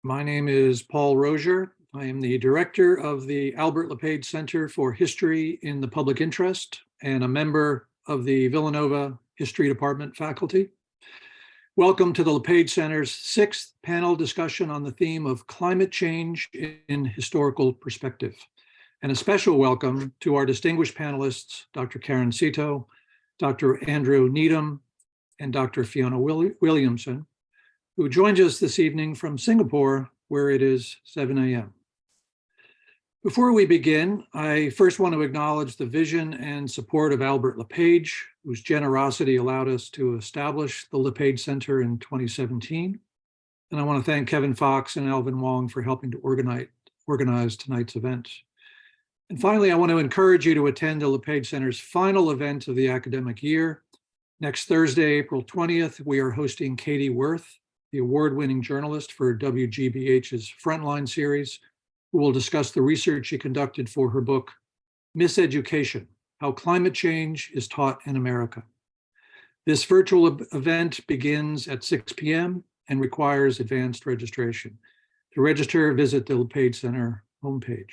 My name is Paul Rozier. I am the director of the Albert LePage Center for History in the Public Interest and a member of the Villanova History Department faculty. Welcome to the LePage Center's 6th panel discussion on the theme of climate change in historical perspective. And a special welcome to our distinguished panelists, Dr. Karen Seto, Dr. Andrew Needham, and Dr. Fiona Williamson, who joins us this evening from Singapore, where it is 7 a.m. Before we begin, I first want to acknowledge the vision and support of Albert LePage, whose generosity allowed us to establish the LePage Center in 2017. And I want to thank Kevin Fox and Alvin Wong for helping to organize tonight's event. And finally, I want to encourage you to attend the LePage Center's final event of the academic year. Next Thursday, April 20th, we are hosting Katie Worth, the award-winning journalist for WGBH's Frontline series, who will discuss the research she conducted for her book, Miseducation: How Climate Change is Taught in America. This virtual event begins at 6 p.m. and requires advanced registration. To register, visit the LePage Center homepage.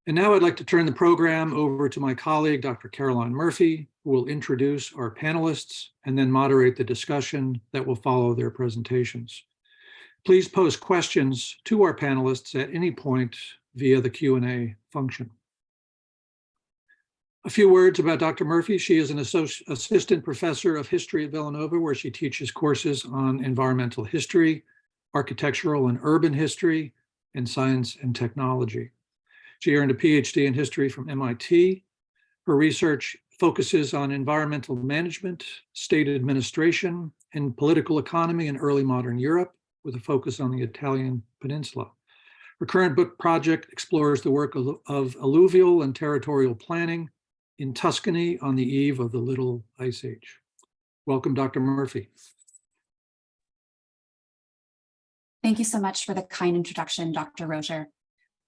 And now I'd like to turn the program over to my colleague, Dr. Caroline Murphy, who will introduce our panelists and then moderate the discussion that will follow their presentations. Please post questions to our panelists at any point via the Q&A function. A few words about Dr. Murphy. She is an assistant professor of history at Villanova, where she teaches courses on environmental history, architectural and urban history, and science and technology. She earned a PhD in history from MIT. Her research focuses on environmental management, state administration, and political economy in early modern Europe, with a focus on the Italian peninsula. Her current book project explores the work of alluvial and territorial planning in Tuscany on the eve of the Little Ice Age. Welcome, Dr. Murphy. Thank you so much for the kind introduction, Dr. Rozier.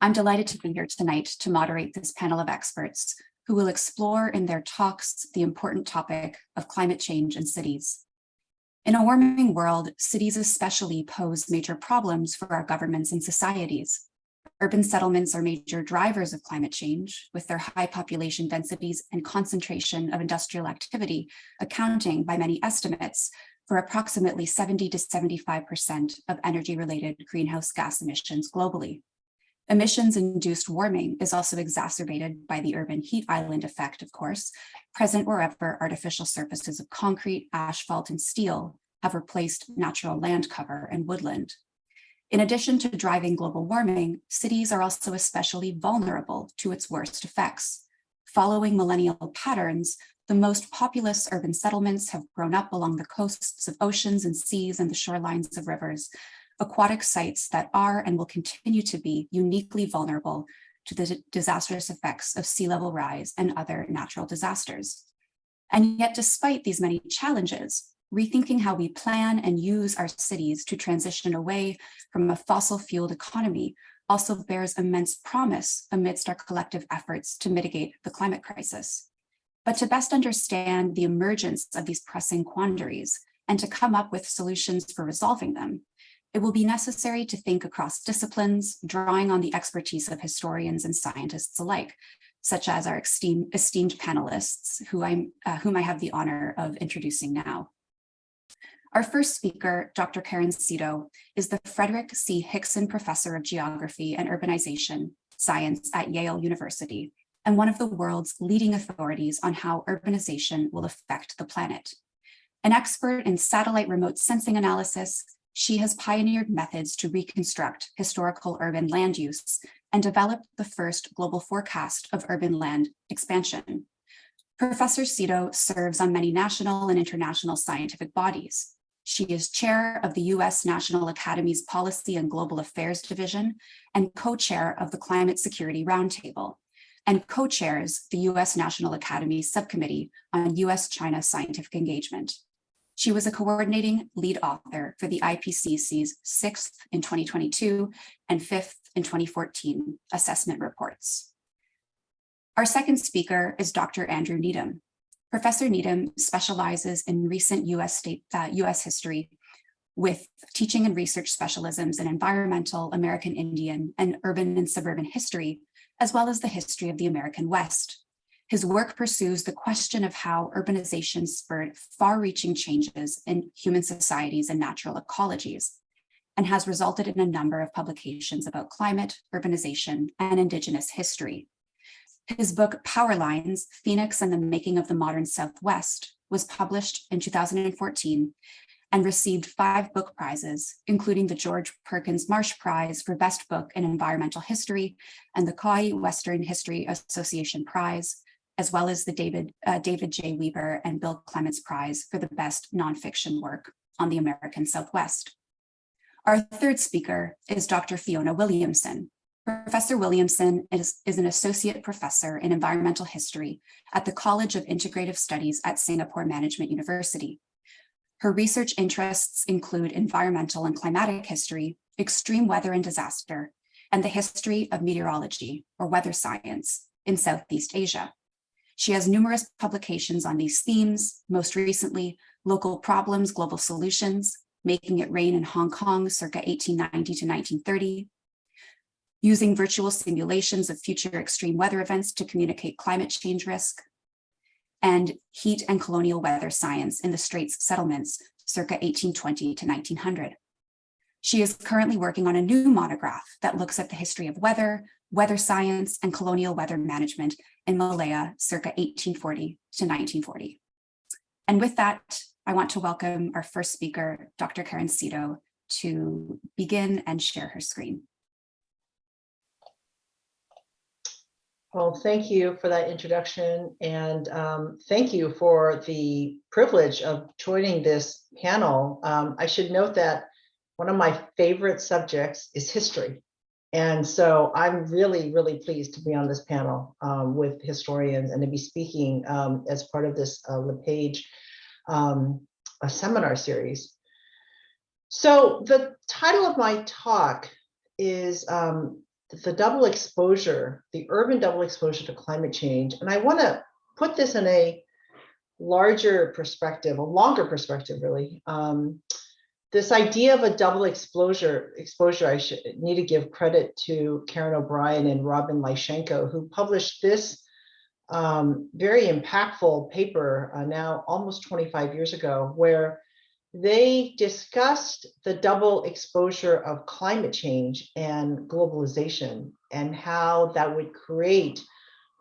I'm delighted to be here tonight to moderate this panel of experts who will explore in their talks the important topic of climate change in cities. In a warming world, cities especially pose major problems for our governments and societies. Urban settlements are major drivers of climate change, with their high population densities and concentration of industrial activity accounting, by many estimates, for approximately 70 to 75% of energy-related greenhouse gas emissions globally. Emissions-induced warming is also exacerbated by the urban heat island effect, of course, present wherever artificial surfaces of concrete, asphalt, and steel have replaced natural land cover and woodland. In addition to driving global warming, cities are also especially vulnerable to its worst effects. Following millennial patterns, the most populous urban settlements have grown up along the coasts of oceans and seas and the shorelines of rivers, aquatic sites that are and will continue to be uniquely vulnerable to the disastrous effects of sea level rise and other natural disasters. And yet, despite these many challenges, rethinking how we plan and use our cities to transition away from a fossil-fueled economy also bears immense promise amidst our collective efforts to mitigate the climate crisis. But to best understand the emergence of these pressing quandaries and to come up with solutions for resolving them, it will be necessary to think across disciplines, drawing on the expertise of historians and scientists alike, such as our esteemed panelists, whom I have the honor of introducing now. Our first speaker, Dr. Karen Seto, is the Frederick C. Hixon Professor of Geography and Urbanization Science at Yale University, and one of the world's leading authorities on how urbanization will affect the planet. An expert in satellite remote sensing analysis, she has pioneered methods to reconstruct historical urban land use and developed the first global forecast of urban land expansion. Professor Seto serves on many national and international scientific bodies. She is chair of the U.S. National Academy's Policy and Global Affairs Division and co-chair of the Climate Security Roundtable, and co-chairs the U.S. National Academy's Subcommittee on U.S.-China Scientific Engagement. She was a coordinating lead author for the IPCC's 6th in 2022 and 5th in 2014 assessment reports. Our second speaker is Dr. Andrew Needham. Professor Needham specializes in recent US history, with teaching and research specialisms in environmental, American Indian, and urban and suburban history, as well as the history of the American West. His work pursues the question of how urbanization spurred far-reaching changes in human societies and natural ecologies, and has resulted in a number of publications about climate, urbanization, and Indigenous history. His book, Power Lines, Phoenix and the Making of the Modern Southwest, was published in 2014 and received 5 book prizes, including the George Perkins Marsh Prize for Best Book in Environmental History and the Kauai Western History Association Prize, as well as the David J. Weber and Bill Clements Prize for the Best Nonfiction Work on the American Southwest. Our third speaker is Dr. Fiona Williamson. Professor Williamson is an associate professor in environmental history at the College of Integrative Studies at Singapore Management University. Her research interests include environmental and climatic history, extreme weather and disaster, and the history of meteorology or weather science in Southeast Asia. She has numerous publications on these themes, most recently, Local Problems, Global Solutions, Making It Rain in Hong Kong circa 1890 to 1930, Using Virtual Simulations of Future Extreme Weather Events to Communicate Climate Change Risk, and Heat and Colonial Weather Science in the Straits Settlements circa 1820 to 1900. She is currently working on a new monograph that looks at the history of weather, weather science, and colonial weather management in Malaya circa 1840 to 1940. And with that, I want to welcome our first speaker, Dr. Karen Seto, to begin and share her screen. Well, thank you for that introduction, and thank you for the privilege of joining this panel. I should note that one of my favorite subjects is history, and so I'm really, really pleased to be on this panel with historians and to be speaking as part of this LePage a seminar series. So the title of my talk is the double exposure, the urban double exposure to climate change. And I want to put this in a larger perspective, a longer perspective, really. This idea of a double exposure, I need to give credit to Karen O'Brien and Robin Lyshenko, who published this very impactful paper now almost 25 years ago, where they discussed the double exposure of climate change and globalization and how that would create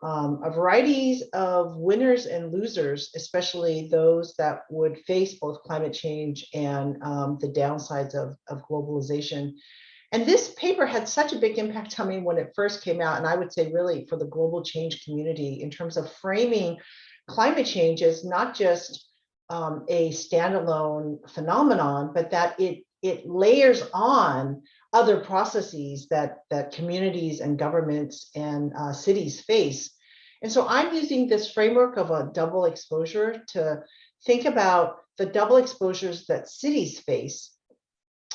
a variety of winners and losers, especially those that would face both climate change and the downsides of globalization. And this paper had such a big impact on me when it first came out, and I would say really for the global change community in terms of framing climate change as not just a standalone phenomenon, but that it layers on other processes that communities and governments and cities face. And so I'm using this framework of a double exposure to think about the double exposures that cities face.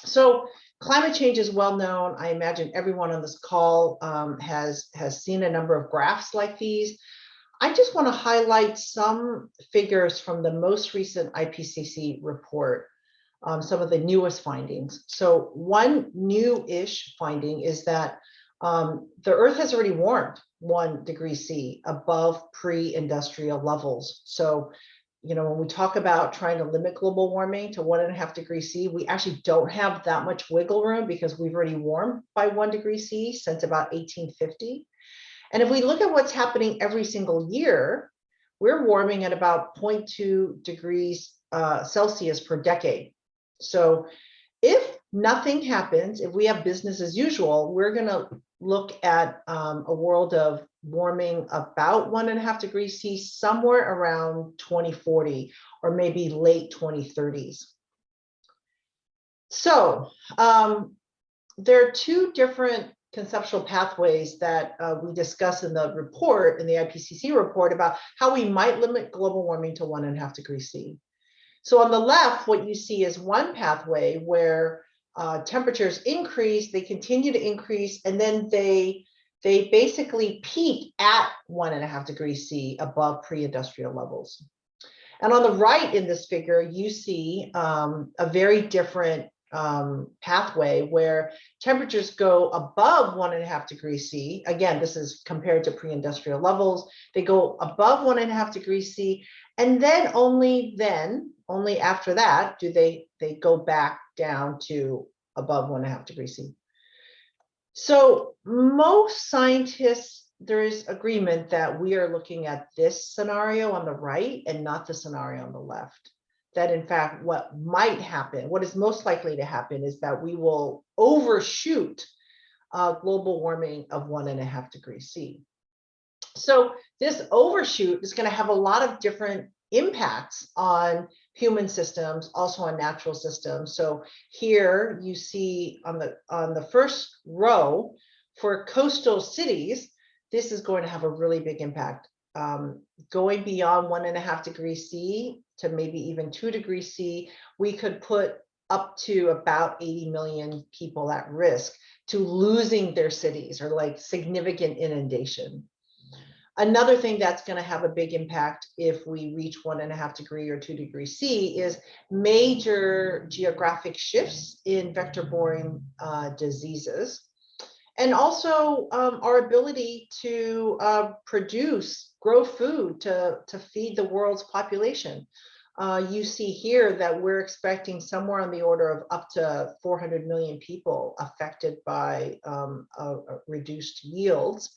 So climate change is well known. I imagine everyone on this call has seen a number of graphs like these. I just want to highlight some figures from the most recent IPCC report, some of the newest findings. So one new-ish finding is that the Earth has already warmed 1 degree C above pre-industrial levels. So, you know, when we talk about trying to limit global warming to 1.5 degrees C, we actually don't have that much wiggle room because we've already warmed by 1 degree C since about 1850. And if we look at what's happening every single year, we're warming at about 0.2 degrees Celsius per decade. So if nothing happens, if we have business as usual, we're going to look at a world of warming about 1.5 degrees C somewhere around 2040 or maybe late 2030s. So there are 2 different conceptual pathways that we discuss in the report, in the IPCC report, about how we might limit global warming to 1.5 degrees C. So on the left, what you see is one pathway where temperatures increase, they continue to increase, and then they basically peak at 1.5 degrees C above pre-industrial levels. And on the right in this figure, you see a very different pathway where temperatures go above 1.5 degrees C. Again, this is compared to pre-industrial levels. They go above 1.5 degrees C, and then, only after that, do they go back down to above 1.5 degrees C. So most scientists, there is agreement that we are looking at this scenario on the right and not the scenario on the left. That in fact, what might happen, what is most likely to happen, is that we will overshoot global warming of 1.5 degrees C. So this overshoot is going to have a lot of different impacts on human systems, also on natural systems. So here you see on the first row for coastal cities, this is going to have a really big impact. Going beyond 1.5 degrees C to maybe even 2 degrees C, we could put up to about 80 million people at risk to losing their cities or like significant inundation. Another thing that's going to have a big impact if we reach 1.5 degree or 2 degrees C is major geographic shifts in vector-borne diseases. And also our ability to grow food to feed the world's population. You see here that we're expecting somewhere on the order of up to 400 million people affected by reduced yields.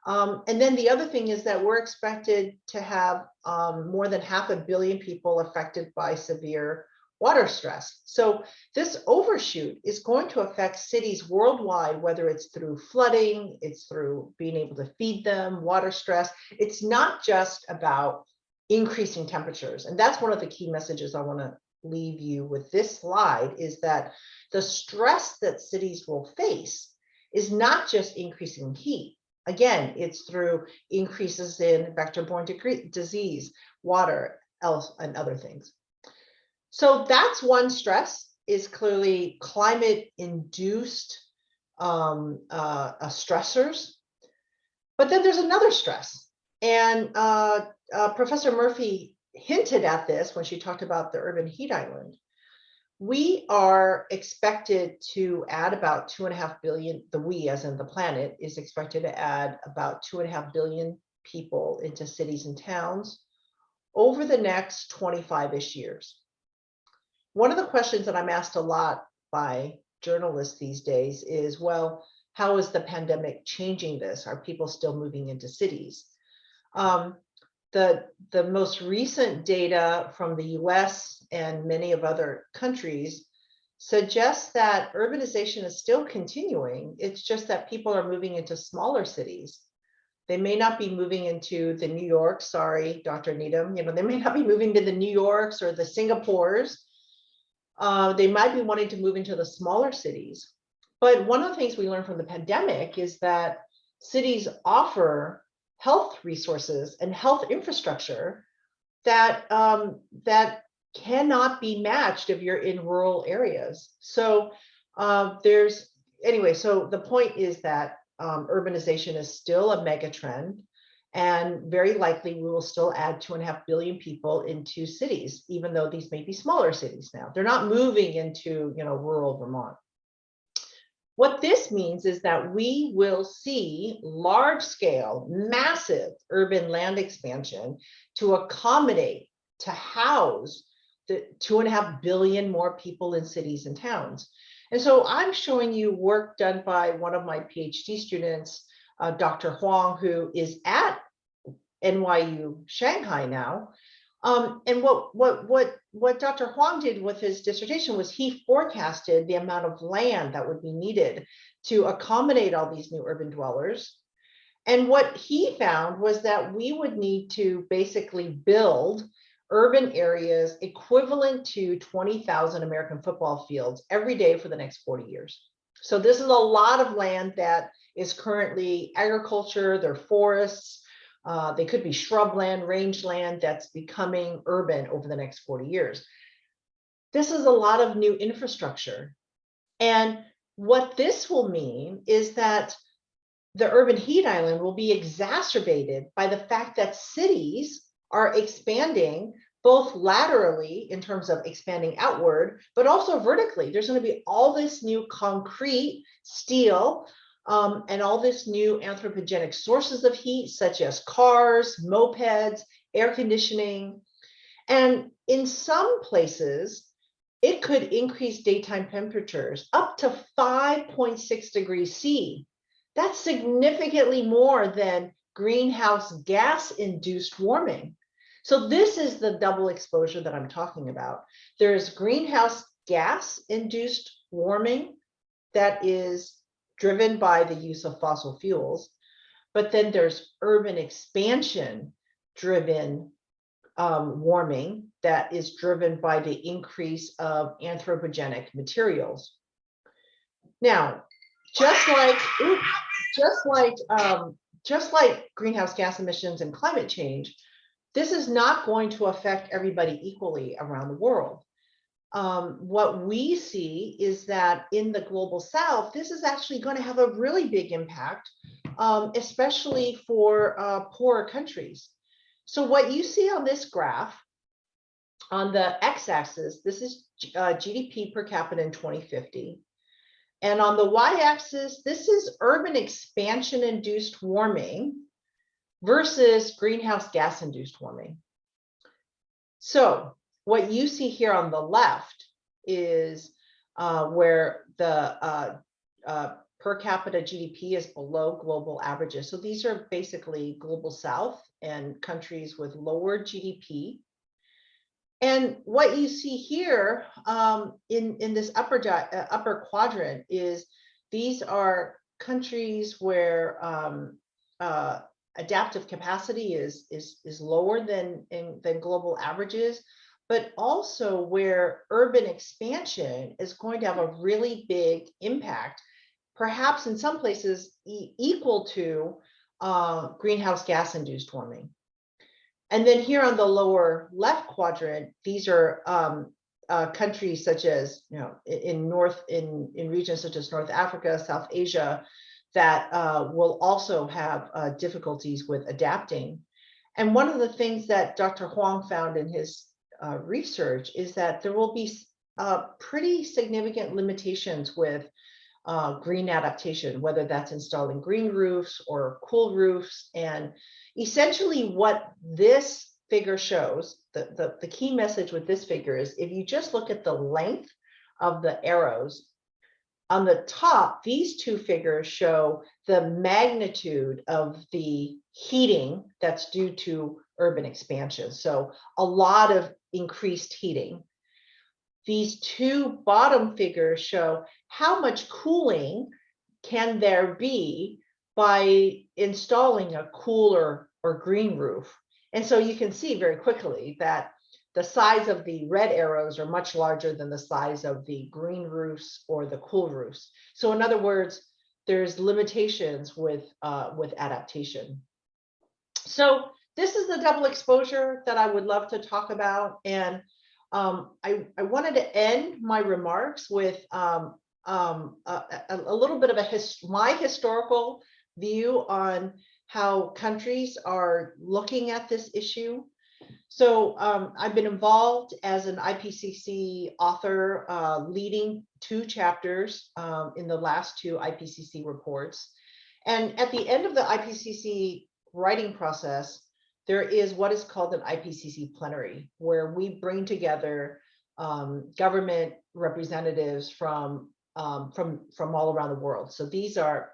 And then the other thing is that we're expected to have more than 500 million people affected by severe water stress. So this overshoot is going to affect cities worldwide, whether it's through flooding, it's through being able to feed them, water stress. It's not just about increasing temperatures. And that's one of the key messages I want to leave you with this slide, is that the stress that cities will face is not just increasing heat. Again, it's through increases in vector-borne disease, water, and other things. So that's one stress, is clearly climate-induced stressors. But then there's another stress. And Professor Murphy hinted at this when she talked about the urban heat island. We are expected to add about 2.5 billion, the we as in the planet is expected to add about 2.5 billion people into cities and towns over the next 25-ish years. One of the questions that I'm asked a lot by journalists these days is, well, how is the pandemic changing this? Are people still moving into cities? The most recent data from the US and many of other countries suggests that urbanization is still continuing. It's just that people are moving into smaller cities. They may not be moving into the New York, sorry, Dr. Needham, they may not be moving to the New Yorks or the Singapores. They might be wanting to move into the smaller cities. But one of the things we learned from the pandemic is that cities offer health resources and health infrastructure that cannot be matched if you're in rural areas. So so the point is that urbanization is still a mega trend, and very likely we will still add 2.5 billion people into cities, even though these may be smaller cities now. They're not moving into rural Vermont. What this means is that we will see large-scale, massive urban land expansion to accommodate, to house the 2.5 billion more people in cities and towns. And so I'm showing you work done by one of my PhD students, Dr. Huang, who is at NYU Shanghai now. And what Dr. Huang did with his dissertation was he forecasted the amount of land that would be needed to accommodate all these new urban dwellers. And what he found was that we would need to basically build urban areas equivalent to 20,000 American football fields every day for the next 40 years. So this is a lot of land that is currently agriculture, they're forests, they could be shrubland, rangeland that's becoming urban over the next 40 years. This is a lot of new infrastructure. And what this will mean is that the urban heat island will be exacerbated by the fact that cities are expanding both laterally in terms of expanding outward, but also vertically. There's going to be all this new concrete, steel, and all this new anthropogenic sources of heat, such as cars, mopeds, air conditioning. And in some places, it could increase daytime temperatures up to 5.6 degrees C. That's significantly more than greenhouse gas induced warming. So this is the double exposure that I'm talking about. There's greenhouse gas induced warming that is driven by the use of fossil fuels, but then there's urban expansion driven warming that is driven by the increase of anthropogenic materials. Now, just like greenhouse gas emissions and climate change, this is not going to affect everybody equally around the world. What we see is that in the global south, this is actually going to have a really big impact, especially for poorer countries. So what you see on this graph, on the x-axis, this is GDP per capita in 2050. And on the y-axis, this is urban expansion-induced warming versus greenhouse gas-induced warming. So what you see here on the left is where the per capita GDP is below global averages. So these are basically global south and countries with lower GDP. And what you see here in this upper quadrant is these are countries where adaptive capacity is lower than global averages, but also where urban expansion is going to have a really big impact, perhaps in some places equal to greenhouse gas induced warming. And then here on the lower left quadrant, these are countries such as, in regions such as North Africa, South Asia, that will also have difficulties with adapting. And one of the things that Dr. Huang found in his research is that there will be pretty significant limitations with green adaptation, whether that's installing green roofs or cool roofs. And essentially what this figure shows, the key message with this figure is if you just look at the length of the arrows, on the top, these two figures show the magnitude of the heating that's due to urban expansion. So a lot of increased heating. These two bottom figures show how much cooling can there be by installing a cooler or green roof. And so you can see very quickly that the size of the red arrows are much larger than the size of the green roofs or the cool roofs. So in other words, there's limitations with adaptation. So this is the double exposure that I would love to talk about. And I wanted to end my remarks with a little bit of my historical view on how countries are looking at this issue. So I've been involved as an IPCC author, leading 2 chapters in the last 2 IPCC reports. And at the end of the IPCC writing process, there is what is called an IPCC plenary, where we bring together government representatives from all around the world. So these are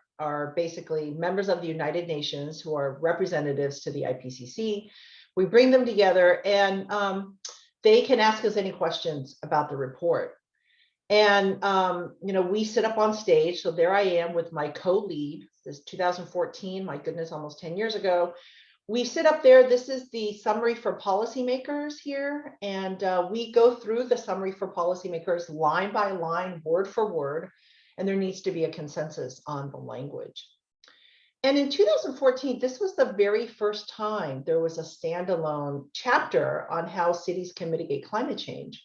basically members of the United Nations who are representatives to the IPCC. We bring them together and they can ask us any questions about the report. And, we sit up on stage. So there I am with my co-lead. This is 2014, my goodness, almost 10 years ago. We sit up there. This is the summary for policymakers here. And we go through the summary for policymakers line by line, word for word. And there needs to be a consensus on the language. And in 2014, this was the very first time there was a standalone chapter on how cities can mitigate climate change.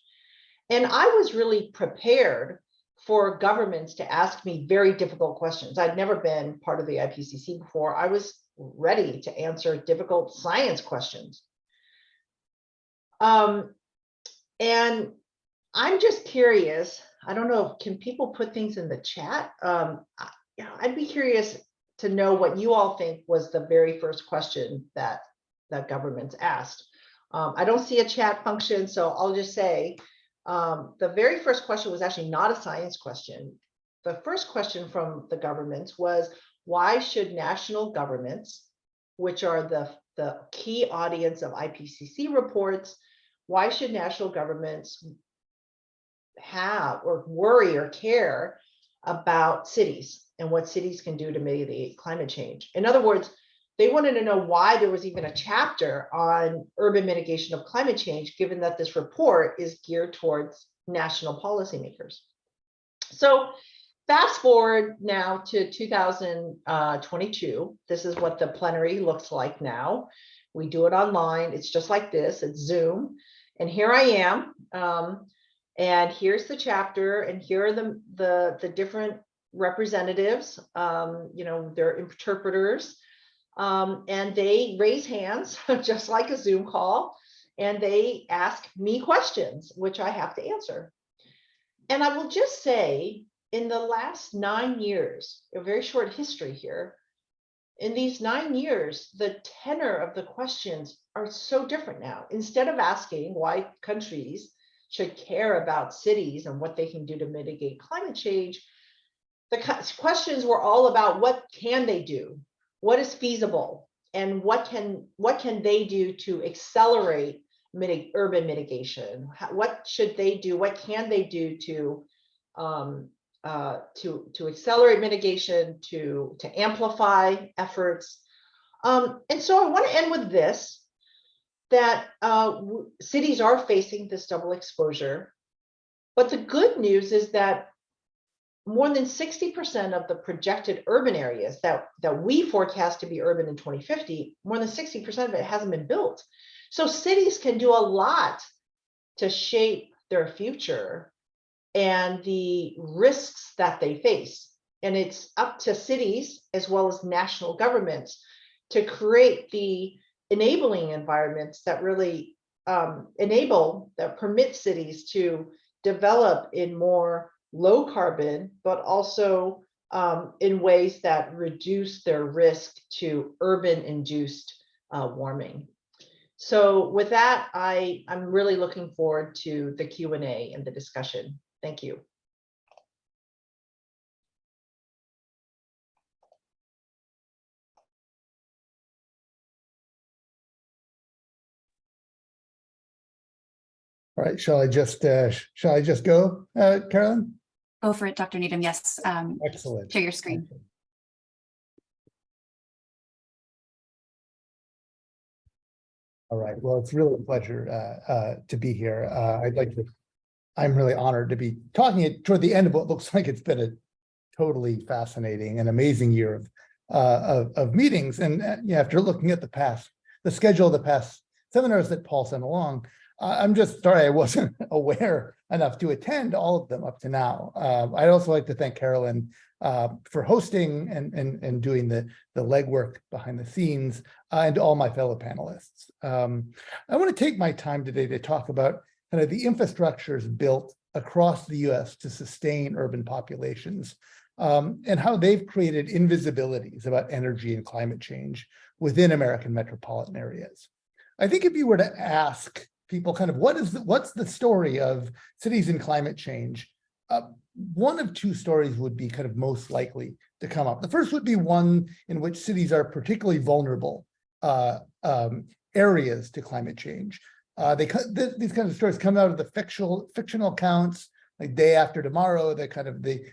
And I was really prepared for governments to ask me very difficult questions. I'd never been part of the IPCC before. I was ready to answer difficult science questions. And I'm just curious, I don't know, can people put things in the chat? I'd be curious to know what you all think was the very first question that governments asked. I don't see a chat function, so I'll just say the very first question was actually not a science question. The first question from the governments was, why should national governments, which are the key audience of IPCC reports, why should national governments have or worry or care about cities and what cities can do to mitigate climate change? In other words, they wanted to know why there was even a chapter on urban mitigation of climate change, given that this report is geared towards national policymakers. So fast forward now to 2022. This is what the plenary looks like now. We do it online. It's just like this. It's Zoom. And here I am. And here's the chapter. And here are the different representatives. They're interpreters. And they raise hands, just like a Zoom call. And they ask me questions, which I have to answer. And I will just say, in the last 9 years, a very short history here, in these 9 years, the tenor of the questions are so different now. Instead of asking why countries should care about cities and what they can do to mitigate climate change, the questions were all about what can they do, what is feasible, and what can they do to accelerate urban mitigation? What should they do? What can they do to accelerate mitigation, to amplify efforts? And so I want to end with this, that cities are facing this double exposure. But the good news is that more than 60% of the projected urban areas that we forecast to be urban in 2050, more than 60% of it hasn't been built. So cities can do a lot to shape their future and the risks that they face. And it's up to cities as well as national governments to create the enabling environments that really permit cities to develop in more low carbon, but also in ways that reduce their risk to urban induced warming. So with that, I'm really looking forward to the Q&A and the discussion. Thank you. All right, shall I just go, Carolyn? Go for it, Dr. Needham. Yes. Excellent. Share your screen. Excellent. All right. Well, it's really a pleasure to be here. I'm really honored to be talking toward the end of what looks like it's been a totally fascinating and amazing year of meetings. And after looking at the schedule of the past seminars that Paul sent along, I'm just sorry I wasn't aware enough to attend all of them up to now. I'd also like to thank Carolyn for hosting and doing the legwork behind the scenes, and to all my fellow panelists. I want to take my time today to talk about kind of the infrastructures built across the US to sustain urban populations, and how they've created invisibilities about energy and climate change within American metropolitan areas. I think if you were to ask people kind of what's the story of cities and climate change, one of two stories would be kind of most likely to come up. The first would be one in which cities are particularly vulnerable areas to climate change. These kinds of stories come out of the fictional accounts, like Day After Tomorrow, the kind of the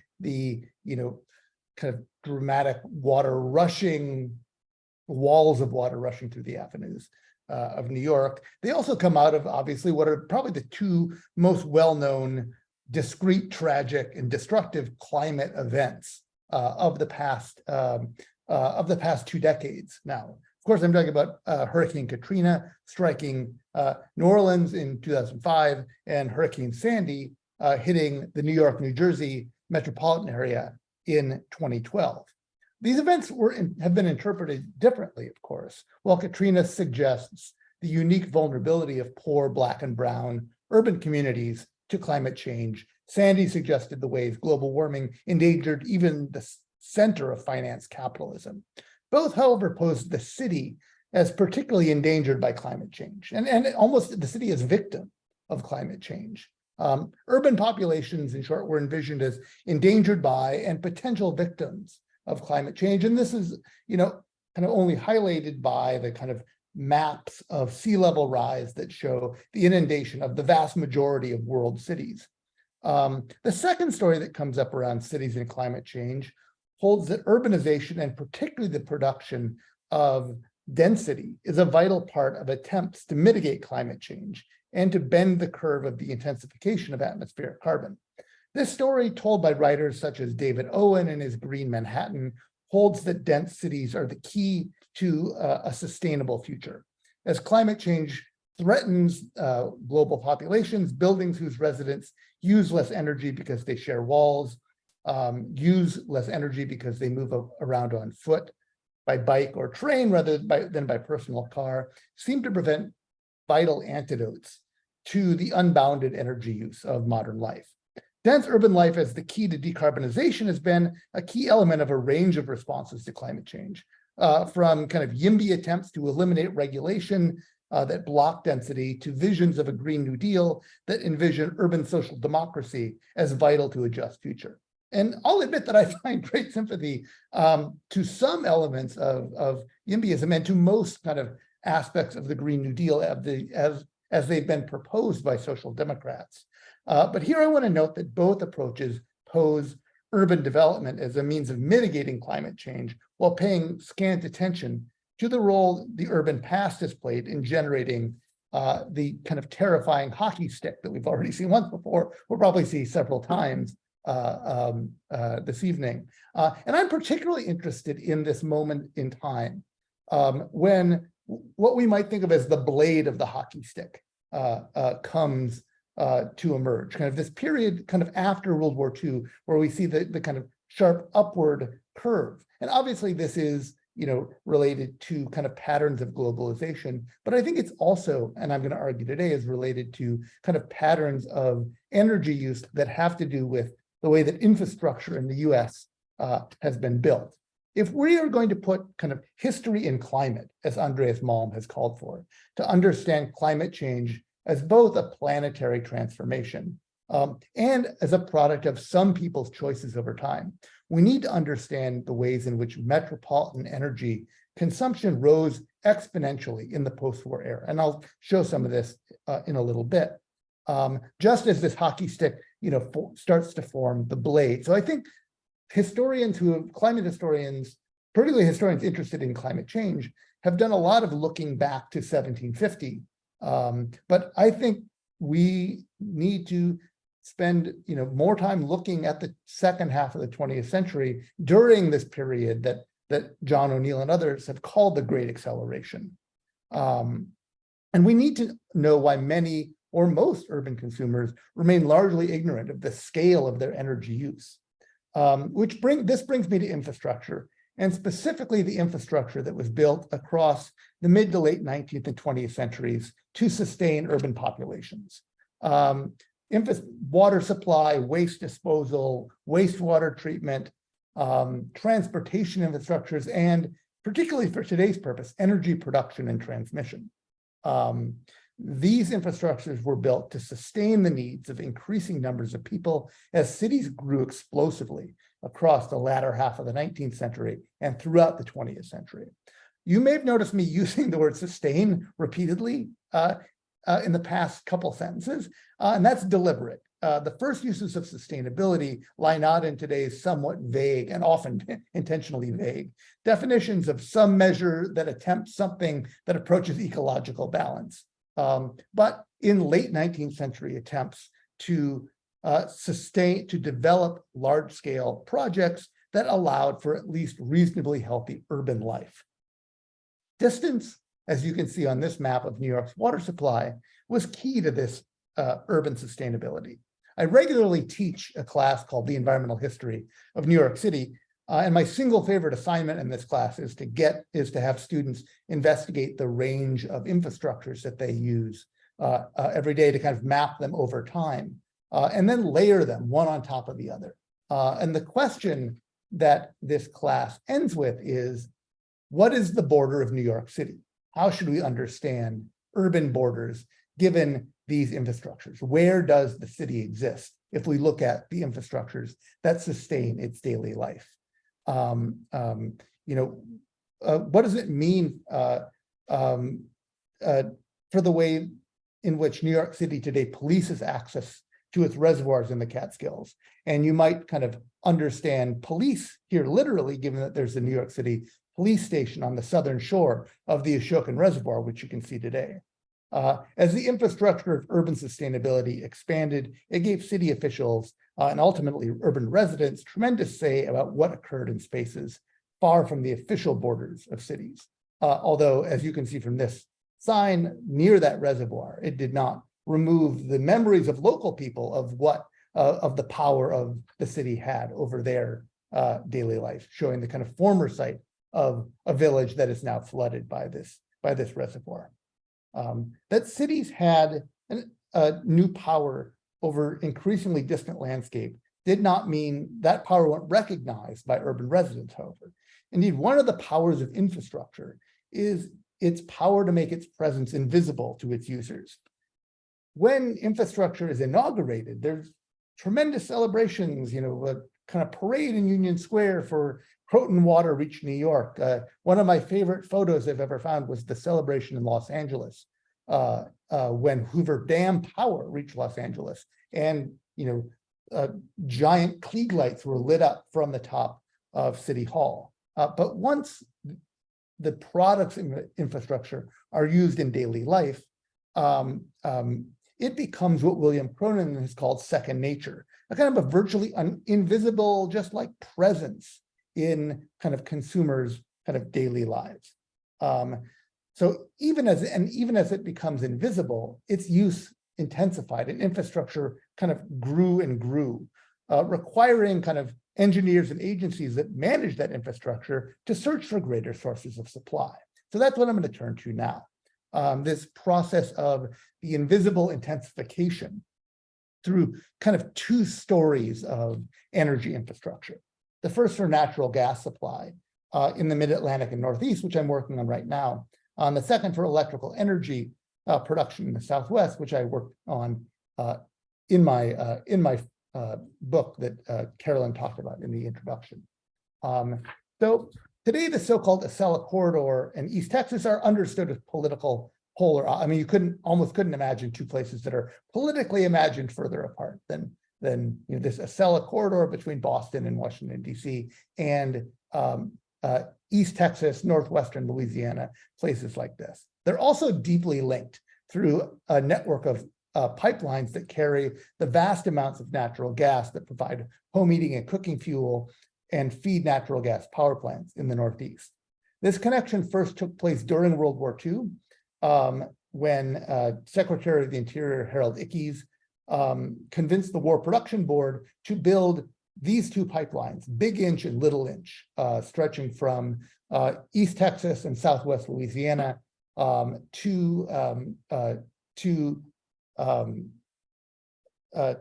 kind of dramatic walls of water rushing through the avenues of New York. They also come out of, obviously, what are probably the two most well-known discrete, tragic, and destructive climate events of the past 2 decades now. Of course, I'm talking about Hurricane Katrina striking New Orleans in 2005 and Hurricane Sandy hitting the New York, New Jersey metropolitan area in 2012. These events have been interpreted differently, of course. While Katrina suggests the unique vulnerability of poor Black and brown urban communities to climate change. Sandy suggested the ways global warming endangered even the center of finance capitalism. Both, however, posed the city as particularly endangered by climate change, and almost the city as victim of climate change. Urban populations, in short, were envisioned as endangered by and potential victims of climate change. And this is, kind of only highlighted by the kind of maps of sea level rise that show the inundation of the vast majority of world cities. The second story that comes up around cities and climate change holds that urbanization, and particularly the production of density, is a vital part of attempts to mitigate climate change and to bend the curve of the intensification of atmospheric carbon. This story, told by writers such as David Owen in his Green Manhattan, holds that dense cities are the key to a sustainable future. As climate change threatens global populations, buildings whose residents use less energy because they share walls, use less energy because they move around on foot, by bike or train rather than by personal car, seem to prevent vital antidotes to the unbounded energy use of modern life. Dense urban life as the key to decarbonization has been a key element of a range of responses to climate change, from kind of YIMBY attempts to eliminate regulation that block density to visions of a Green New Deal that envision urban social democracy as vital to a just future. And I'll admit that I find great sympathy to some elements of YIMBYism and to most kind of aspects of the Green New Deal as they've been proposed by social democrats. But here I want to note that both approaches pose urban development as a means of mitigating climate change while paying scant attention to the role the urban past has played in generating the kind of terrifying hockey stick that we've already seen once before, we'll probably see several times this evening. And I'm particularly interested in this moment in time when what we might think of as the blade of the hockey stick comes to emerge, kind of this period kind of after World War II, where we see the kind of sharp upward curve. And obviously this is, related to kind of patterns of globalization, but I think it's also, and I'm going to argue today, is related to kind of patterns of energy use that have to do with the way that infrastructure in the US has been built. If we are going to put kind of history in climate, as Andreas Malm has called for, to understand climate change as both a planetary transformation and as a product of some people's choices over time, we need to understand the ways in which metropolitan energy consumption rose exponentially in the post-war era. And I'll show some of this in a little bit. Just as this hockey stick, starts to form the blade. So I think climate historians, particularly historians interested in climate change, have done a lot of looking back to 1750. But I think we need to spend more time looking at the second half of the 20th century during this period that John O'Neill and others have called the Great Acceleration. And we need to know why many or most urban consumers remain largely ignorant of the scale of their energy use. This brings me to infrastructure, and specifically the infrastructure that was built across the mid to late 19th and 20th centuries to sustain urban populations. Water supply, waste disposal, wastewater treatment, transportation infrastructures, and particularly for today's purpose, energy production and transmission. These infrastructures were built to sustain the needs of increasing numbers of people as cities grew explosively across the latter half of the 19th century and throughout the 20th century. You may have noticed me using the word sustain repeatedly in the past couple sentences, and that's deliberate. The first uses of sustainability lie not in today's somewhat vague and often intentionally vague definitions of some measure that attempts something that approaches ecological balance, but in late 19th century attempts to develop large-scale projects that allowed for at least reasonably healthy urban life. Distance, as you can see on this map of New York's water supply, was key to this urban sustainability. I regularly teach a class called The Environmental History of New York City, And my single favorite assignment in this class is to have students investigate the range of infrastructures that they use every day to kind of map them over time, and then layer them one on top of the other. And the question that this class ends with is, what is the border of New York City? How should we understand urban borders given these infrastructures? Where does the city exist if we look at the infrastructures that sustain its daily life? What does it mean for the way in which New York City today polices access to its reservoirs in the Catskills? And you might kind of understand police here literally, given that there's the New York City police station on the southern shore of the Ashokan Reservoir, which you can see today. As the infrastructure of urban sustainability expanded, it gave city officials and ultimately urban residents tremendous say about what occurred in spaces far from the official borders of cities. Although, as you can see from this sign near that reservoir, it did not remove the memories of local people of the power of the city had over their daily life, showing the kind of former site of a village that is now flooded by this reservoir. That cities had a new power over increasingly distant landscape did not mean that power wasn't recognized by urban residents, however. Indeed, one of the powers of infrastructure is its power to make its presence invisible to its users. When infrastructure is inaugurated, there's tremendous celebrations, a kind of parade in Union Square for Croton Water reached New York. One of my favorite photos I've ever found was the celebration in Los Angeles when Hoover Dam power reached Los Angeles, and giant Klieg lights were lit up from the top of City Hall. But once the products in the infrastructure are used in daily life, it becomes what William Cronin has called second nature, a kind of a virtually invisible, just like presence in kind of consumers' kind of daily lives. So even as it becomes invisible, its use intensified and infrastructure kind of grew and grew, requiring kind of engineers and agencies that manage that infrastructure to search for greater sources of supply. So that's what I'm going to turn to now. This process of the invisible intensification through kind of two stories of energy infrastructure. The first for natural gas supply in the mid-Atlantic and Northeast, which I'm working on right now. The second for electrical energy production in the Southwest, which I worked on in my book that Carolyn talked about in the introduction. So today, the so-called Acela Corridor and East Texas are understood as political polar. I mean, you almost couldn't imagine two places that are politically imagined further apart than this Acela Corridor between Boston and Washington, D.C. and East Texas, Northwestern Louisiana, places like this. They're also deeply linked through a network of pipelines that carry the vast amounts of natural gas that provide home heating and cooking fuel and feed natural gas power plants in the Northeast. This connection first took place during World War II, when Secretary of the Interior Harold Ickes convinced the War Production Board to build these two pipelines, Big Inch and Little Inch, stretching from East Texas and Southwest Louisiana to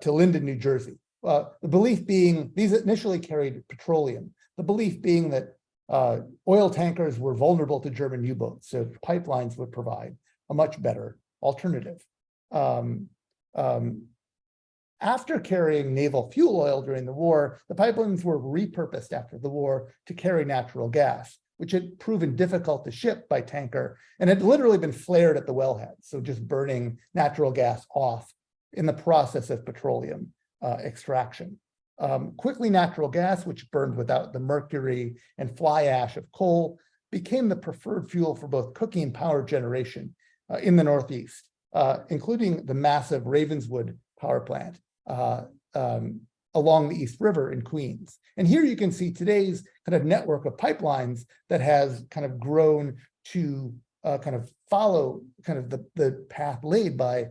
Linden, New Jersey. The belief being, these initially carried petroleum, the belief being that oil tankers were vulnerable to German U-boats, so pipelines would provide a much better alternative. After carrying naval fuel oil during the war, the pipelines were repurposed after the war to carry natural gas, which had proven difficult to ship by tanker and had literally been flared at the wellhead, so just burning natural gas off in the process of petroleum extraction. Quickly, natural gas, which burned without the mercury and fly ash of coal, became the preferred fuel for both cooking and power generation in the Northeast, including the massive Ravenswood power plant along the East River in Queens. And here you can see today's kind of network of pipelines that has kind of grown to kind of follow kind of the path laid by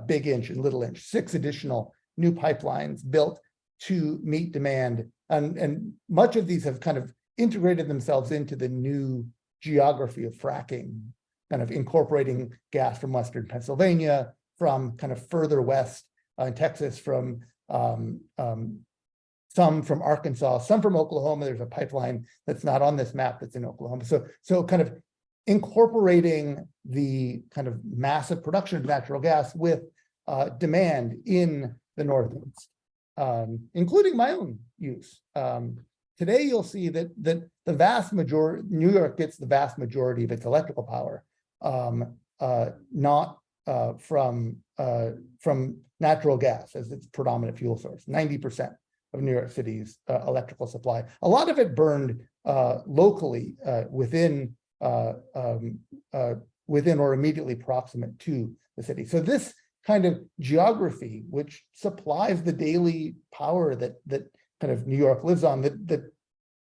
Big Inch and Little Inch, 6 additional new pipelines built to meet demand. And much of these have kind of integrated themselves into the new geography of fracking, kind of incorporating gas from Western Pennsylvania, from kind of further west in Texas, from some from Arkansas, some from Oklahoma. There's a pipeline that's not on this map that's in Oklahoma. So kind of incorporating the kind of massive production of natural gas with demand in the Northeast, including my own use. Today, you'll see that the vast majority, New York gets the vast majority of its electrical power, not from natural gas as its predominant fuel source. 90% of New York City's electrical supply. A lot of it burned locally within or immediately proximate to the city. So this kind of geography, which supplies the daily power that kind of New York lives on, the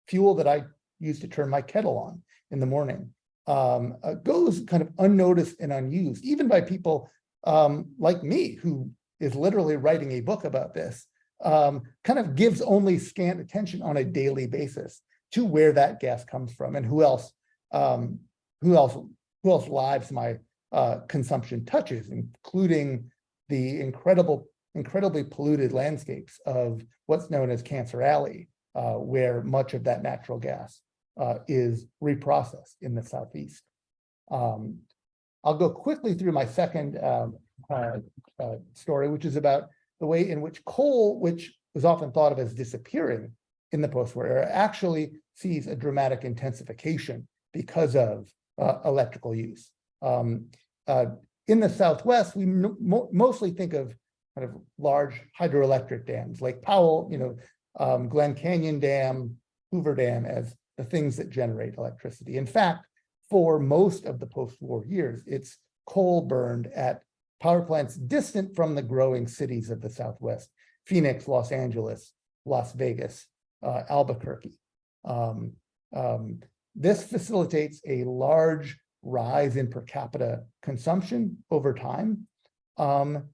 fuel that I use to turn my kettle on in the morning, goes kind of unnoticed and unused, even by people like me, who is literally writing a book about this, kind of gives only scant attention on a daily basis to where that gas comes from and who else lives my consumption touches, including the incredibly polluted landscapes of what's known as Cancer Alley, where much of that natural gas is reprocessed in the Southeast. I'll go quickly through my second story, which is about the way in which coal, which was often thought of as disappearing in the post-war era, actually sees a dramatic intensification because of electrical use. In the Southwest, we mostly think of kind of large hydroelectric dams like Powell, Glen Canyon Dam, Hoover Dam as the things that generate electricity. In fact, for most of the post-war years, it's coal burned at power plants distant from the growing cities of the Southwest: Phoenix, Los Angeles, Las Vegas, Albuquerque. This facilitates a large rise in per capita consumption over time. And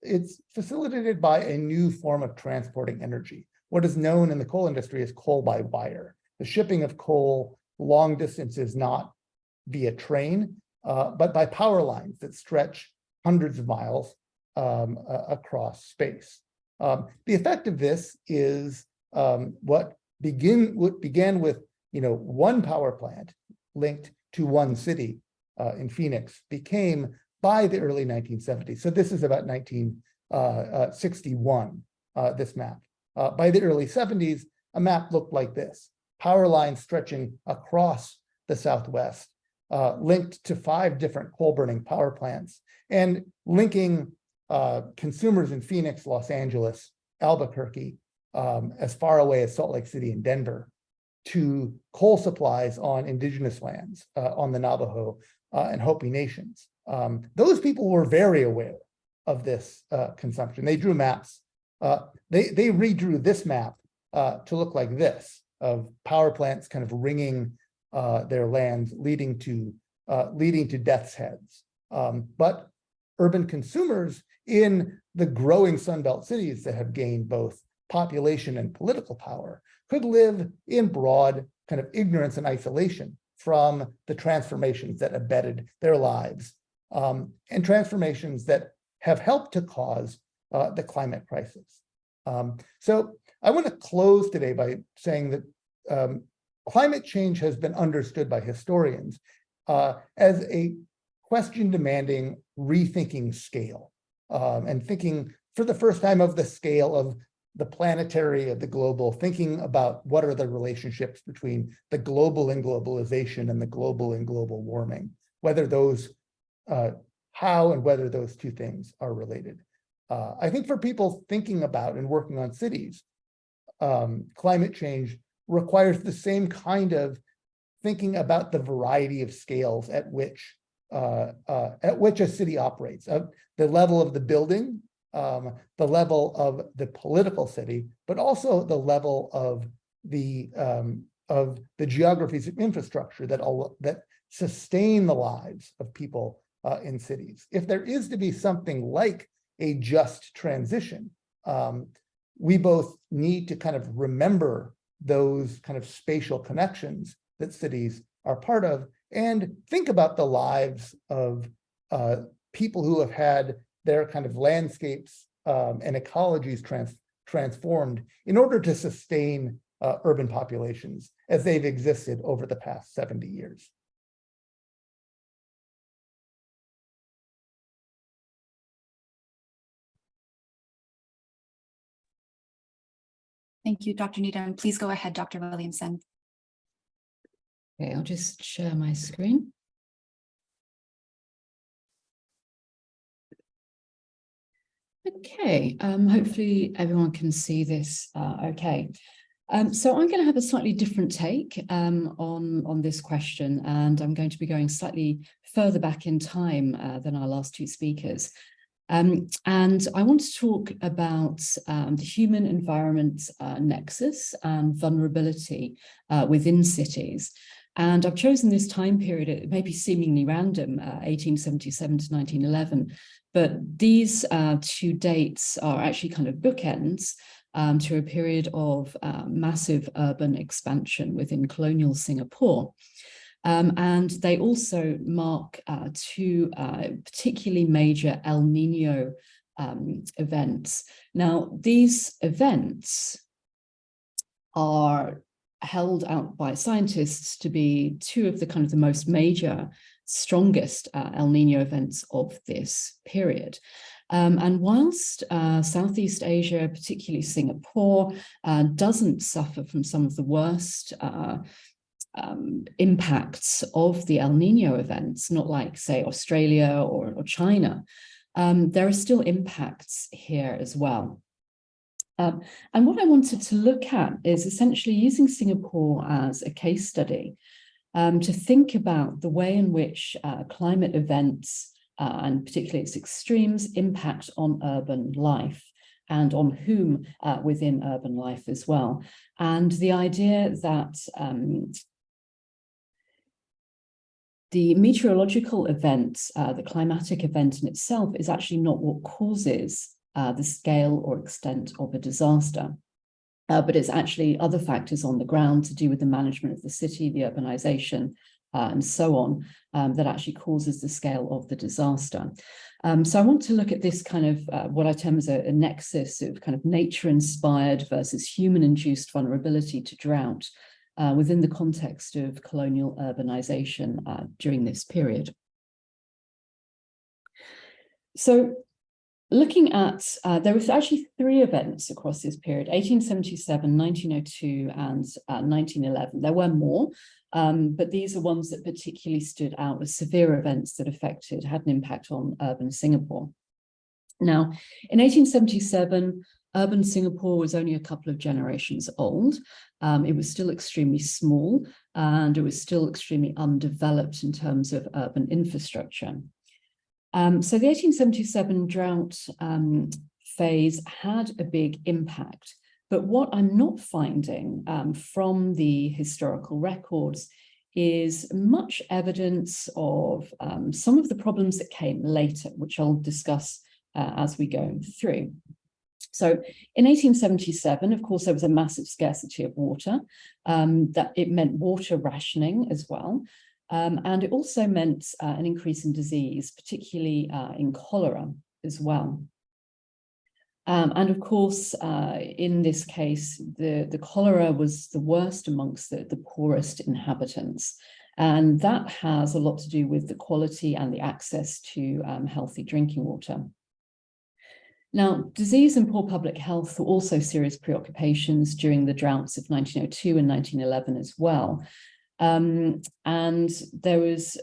it's facilitated by a new form of transporting energy, what is known in the coal industry as coal by wire. The shipping of coal long distances, not via train, but by power lines that stretch hundreds of miles across space. The effect of this is what began with one power plant linked to one city in Phoenix became, by the early 1970s. So this is about 1961, this map. By the early 70s, a map looked like this: power lines stretching across the Southwest, linked to 5 different coal-burning power plants, and linking consumers in Phoenix, Los Angeles, Albuquerque, as far away as Salt Lake City and Denver, to coal supplies on indigenous lands, on the Navajo and Hopi nations. Those people were very aware of this consumption. They drew maps. They redrew this map to look like this, of power plants kind of ringing their lands, leading to death's heads. But urban consumers in the growing Sunbelt cities that have gained both population and political power could live in broad kind of ignorance and isolation from the transformations that embedded their lives, and transformations that have helped to cause the climate crisis. So I want to close today by saying that climate change has been understood by historians as a question demanding rethinking scale, and thinking for the first time of the scale of the planetary, of the global, thinking about what are the relationships between the global in globalization and the global in global warming, whether those, how and whether those two things are related. I think for people thinking about and working on cities, climate change requires the same kind of thinking about the variety of scales at which a city operates, the level of the building, the level of the political city, but also the level of the geographies of infrastructure that sustain the lives of people in cities. If there is to be something like a just transition, we both need to kind of remember those kind of spatial connections that cities are part of, and think about the lives of people who have had their kind of landscapes and ecologies transformed in order to sustain urban populations as they've existed over the past 70 years. Thank you, Dr. Needham. Please go ahead, Dr. Williamson. Okay, I'll just share my screen. Okay, hopefully everyone can see this okay. So I'm going to have a slightly different take on this question, and I'm going to be going slightly further back in time than our last two speakers. And I want to talk about the human environment nexus and vulnerability within cities. And I've chosen this time period, it may be seemingly random, 1877 to 1911, but these two dates are actually kind of bookends to a period of massive urban expansion within colonial Singapore. And they also mark two particularly major El Nino events. Now, these events are held out by scientists to be two of the kind of the most major, strongest El Nino events of this period. And whilst Southeast Asia, particularly Singapore, doesn't suffer from some of the worst impacts of the El Nino events, not like, say, Australia or China, there are still impacts here as well. And what I wanted to look at is essentially using Singapore as a case study to think about the way in which climate events, and particularly its extremes, impact on urban life and on whom within urban life as well. And the idea that the meteorological event, the climatic event in itself, is actually not what causes the scale or extent of a disaster, but it's actually other factors on the ground to do with the management of the city, the urbanization, and so on, that actually causes the scale of the disaster. So I want to look at this kind of what I term as a nexus of kind of nature-inspired versus human-induced vulnerability to drought within the context of colonial urbanization during this period. So looking at, there was actually three events across this period, 1877, 1902, and 1911. There were more, but these are ones that particularly stood out as severe events that had an impact on urban Singapore. Now, in 1877, urban Singapore was only a couple of generations old. It was still extremely small, and it was still extremely undeveloped in terms of urban infrastructure. So the 1877 drought phase had a big impact, but what I'm not finding from the historical records is much evidence of some of the problems that came later, which I'll discuss as we go through. So in 1877, of course, there was a massive scarcity of water. That it meant water rationing as well. And it also meant an increase in disease, particularly in cholera as well. And of course, in this case, the cholera was the worst amongst the poorest inhabitants. And that has a lot to do with the quality and the access to healthy drinking water. Now, disease and poor public health were also serious preoccupations during the droughts of 1902 and 1911 as well. And there was,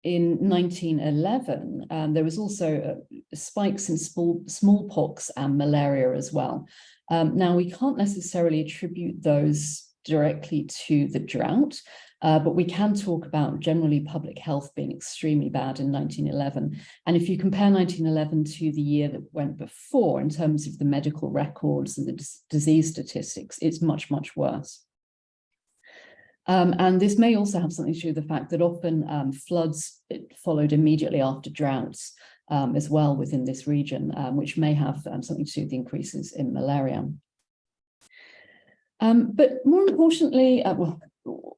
in 1911, there was also spikes in smallpox and malaria as well. Now, we can't necessarily attribute those directly to the drought, but we can talk about generally public health being extremely bad in 1911. And if you compare 1911 to the year that went before, in terms of the medical records and the disease statistics, it's much, much worse. And this may also have something to do with the fact that often floods followed immediately after droughts. as well within this region, which may have something to do with the increases in malaria. But more importantly, well,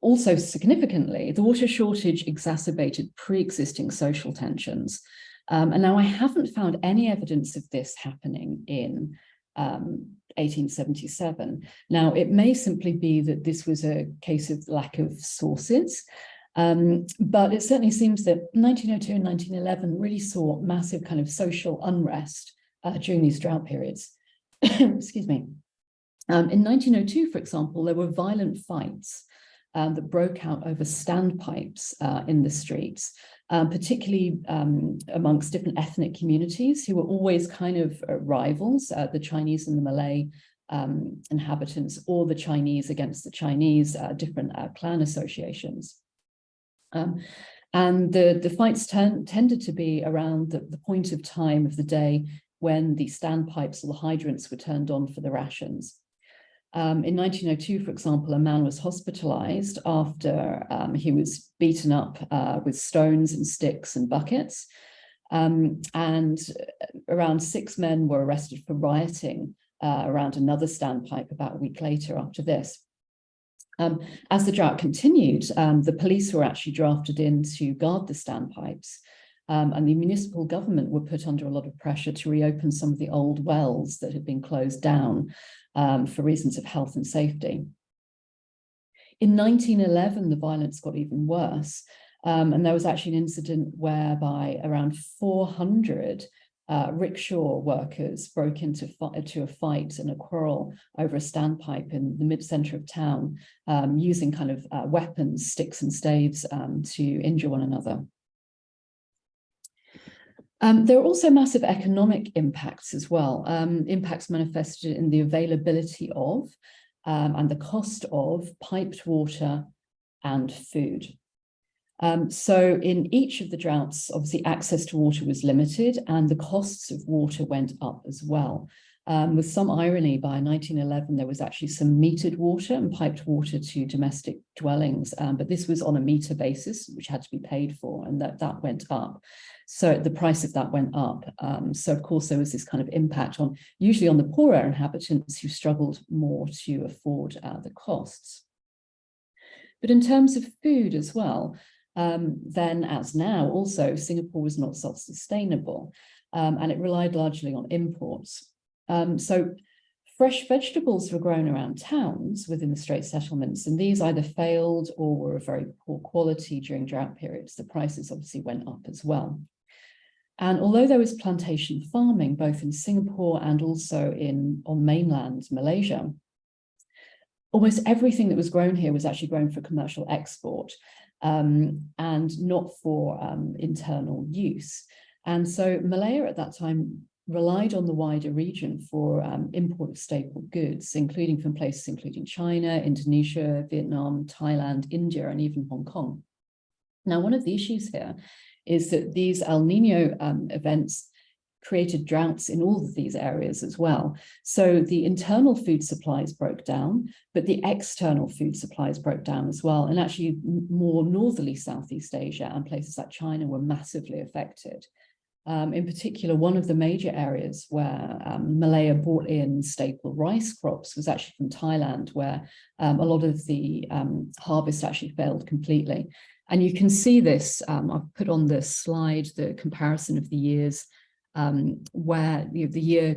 also significantly, the water shortage exacerbated pre-existing social tensions. And now I haven't found any evidence of this happening in 1877. Now, it may simply be that this was a case of lack of sources, but it certainly seems that 1902 and 1911 really saw massive kind of social unrest during these drought periods. Excuse me. In 1902, for example, there were violent fights that broke out over standpipes in the streets, particularly amongst different ethnic communities who were always kind of rivals, the Chinese and the Malay inhabitants, or the Chinese against the Chinese, different clan associations. And the fights tended to be around the point of time of the day when the standpipes or the hydrants were turned on for the rations. In 1902, for example, a man was hospitalized after he was beaten up with stones and sticks and buckets. And around 6 men were arrested for rioting around another standpipe about a week later after this. As the drought continued, the police were actually drafted in to guard the standpipes. And the municipal government were put under a lot of pressure to reopen some of the old wells that had been closed down for reasons of health and safety. In 1911, the violence got even worse. And there was actually an incident whereby around 400 rickshaw workers broke into a fight and a quarrel over a standpipe in the mid-center of town, using kind of weapons, sticks and staves to injure one another. There are also massive economic impacts as well, impacts manifested in the availability of and the cost of piped water and food. So in each of the droughts, obviously access to water was limited and the costs of water went up as well. With some irony, by 1911, there was actually some metered water and piped water to domestic dwellings, but this was on a meter basis, which had to be paid for, and that went up. So the price of that went up. So of course, there was this kind of impact on, usually on the poorer inhabitants who struggled more to afford the costs. But in terms of food as well, then as now, also Singapore was not self-sustainable, and it relied largely on imports. So fresh vegetables were grown around towns within the Strait settlements, and these either failed or were of very poor quality during drought periods. The prices obviously went up as well. And although there was plantation farming, both in Singapore and also on mainland Malaysia, almost everything that was grown here was actually grown for commercial export and not for internal use. And so Malaya at that time relied on the wider region for import of staple goods, including from places including China, Indonesia, Vietnam, Thailand, India, and even Hong Kong. Now, one of the issues here is that these El Nino events created droughts in all of these areas as well. So the internal food supplies broke down, but the external food supplies broke down as well. And actually more northerly Southeast Asia and places like China were massively affected. In particular, one of the major areas where Malaya brought in staple rice crops was actually from Thailand, where a lot of the harvest actually failed completely. And you can see this, I've put on the slide the comparison of the years where the year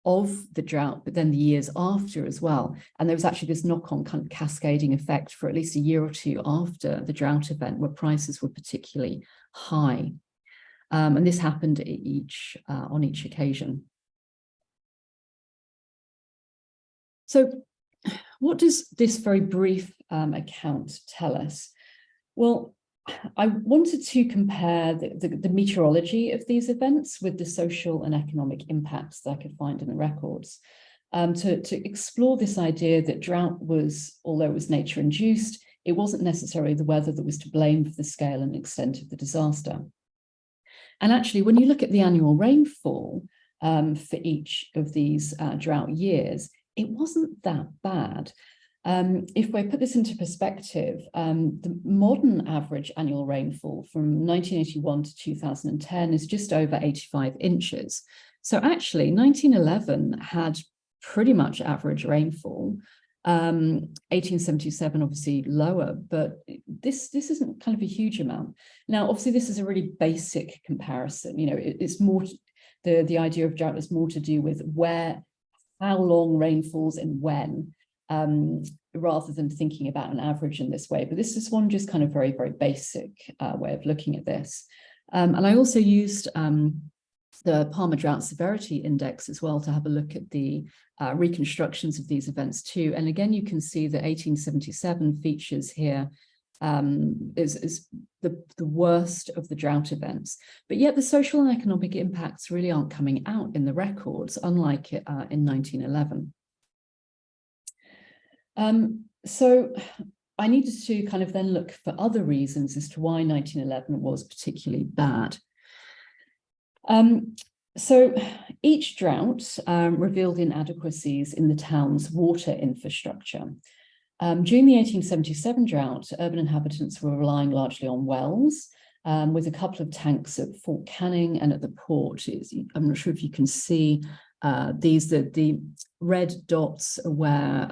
of the drought, but then the years after as well. And there was actually this knock-on kind of cascading effect for at least a year or two after the drought event, where prices were particularly high. And this happened on each occasion. So what does this very brief account tell us? Well, I wanted to compare the meteorology of these events with the social and economic impacts that I could find in the records, to explore this idea that drought was, although it was nature-induced, it wasn't necessarily the weather that was to blame for the scale and extent of the disaster. And actually, when you look at the annual rainfall for each of these drought years, it wasn't that bad. If we put this into perspective, the modern average annual rainfall from 1981 to 2010 is just over 85 inches. So actually 1911 had pretty much average rainfall. 1877 obviously lower, but this isn't kind of a huge amount. Now, obviously this is a really basic comparison. You know, it's more, the idea of drought is more to do with how long rain falls and when, rather than thinking about an average in this way. But this is one just kind of very, very basic way of looking at this. And I also used the Palmer Drought Severity Index as well to have a look at the reconstructions of these events too. And again, you can see that 1877 features here is the worst of the drought events. But yet the social and economic impacts really aren't coming out in the records, unlike in 1911. So I needed to kind of then look for other reasons as to why 1911 was particularly bad. So each drought revealed inadequacies in the town's water infrastructure. During the 1877 drought, urban inhabitants were relying largely on wells, with a couple of tanks at Fort Canning and at the port. I'm not sure if you can see the red dots are where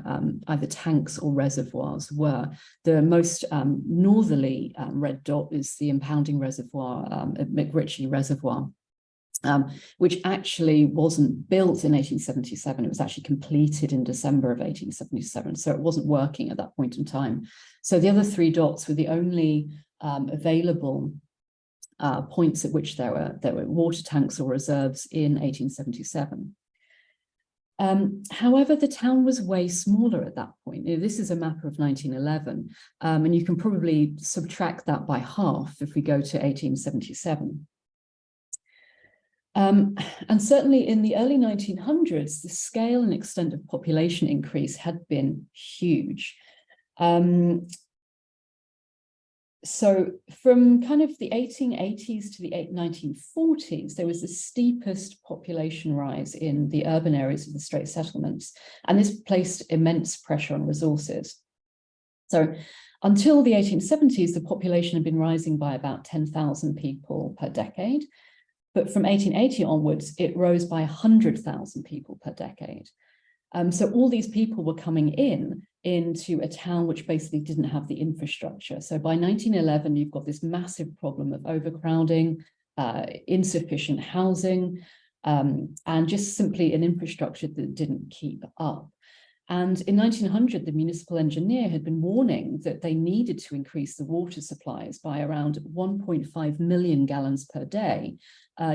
either tanks or reservoirs were. The most northerly red dot is the impounding reservoir at McRitchie Reservoir, which actually wasn't built in 1877. It was actually completed in December of 1877, so it wasn't working at that point in time. So the other three dots were the only available points at which there were water tanks or reserves in 1877. However, the town was way smaller at that point. You know, this is a map of 1911, and you can probably subtract that by half if we go to 1877. And certainly in the early 1900s, the scale and extent of population increase had been huge. So from kind of the 1880s to the 1940s, there was the steepest population rise in the urban areas of the Strait settlements, and this placed immense pressure on resources. So until the 1870s, the population had been rising by about 10,000 people per decade. But from 1880 onwards, it rose by 100,000 people per decade. So all these people were coming into a town which basically didn't have the infrastructure. So by 1911, you've got this massive problem of overcrowding, insufficient housing, and just simply an infrastructure that didn't keep up. And in 1900, the municipal engineer had been warning that they needed to increase the water supplies by around 1.5 million gallons per day,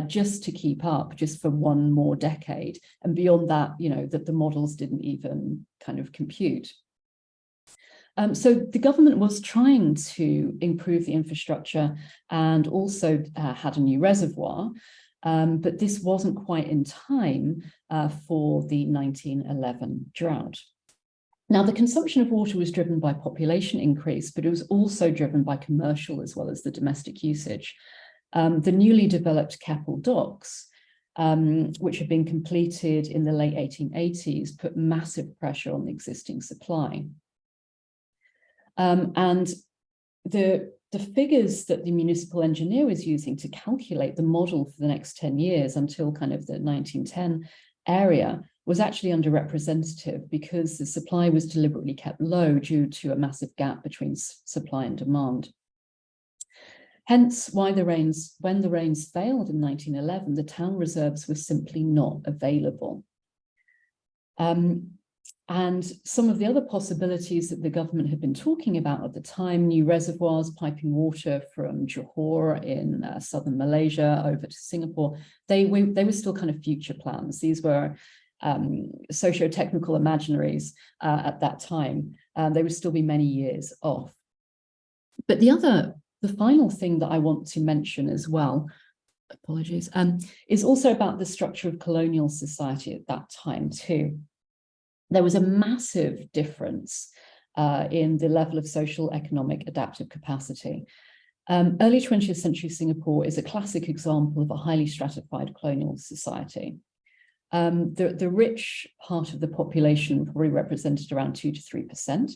just to keep up, just for one more decade. And beyond that, you know, that the models didn't even kind of compute. So the government was trying to improve the infrastructure and also had a new reservoir, but this wasn't quite in time for the 1911 drought. Now, the consumption of water was driven by population increase, but it was also driven by commercial as well as the domestic usage. The newly developed Keppel docks, which had been completed in the late 1880s, put massive pressure on the existing supply. And the figures that the municipal engineer was using to calculate the model for the next 10 years until kind of the 1910 area was actually underrepresentative, because the supply was deliberately kept low due to a massive gap between supply and demand. Hence why when the rains failed in 1911, the town reserves were simply not available. And some of the other possibilities that the government had been talking about at the time, new reservoirs, piping water from Johor in southern Malaysia over to Singapore, they were still kind of future plans. These were socio-technical imaginaries at that time. They would still be many years off. But the final thing that I want to mention as well, apologies, is also about the structure of colonial society at that time too. There was a massive difference in the level of social, economic, adaptive capacity. Early 20th century Singapore is a classic example of a highly stratified colonial society. The rich part of the population probably represented around 2 to 3%.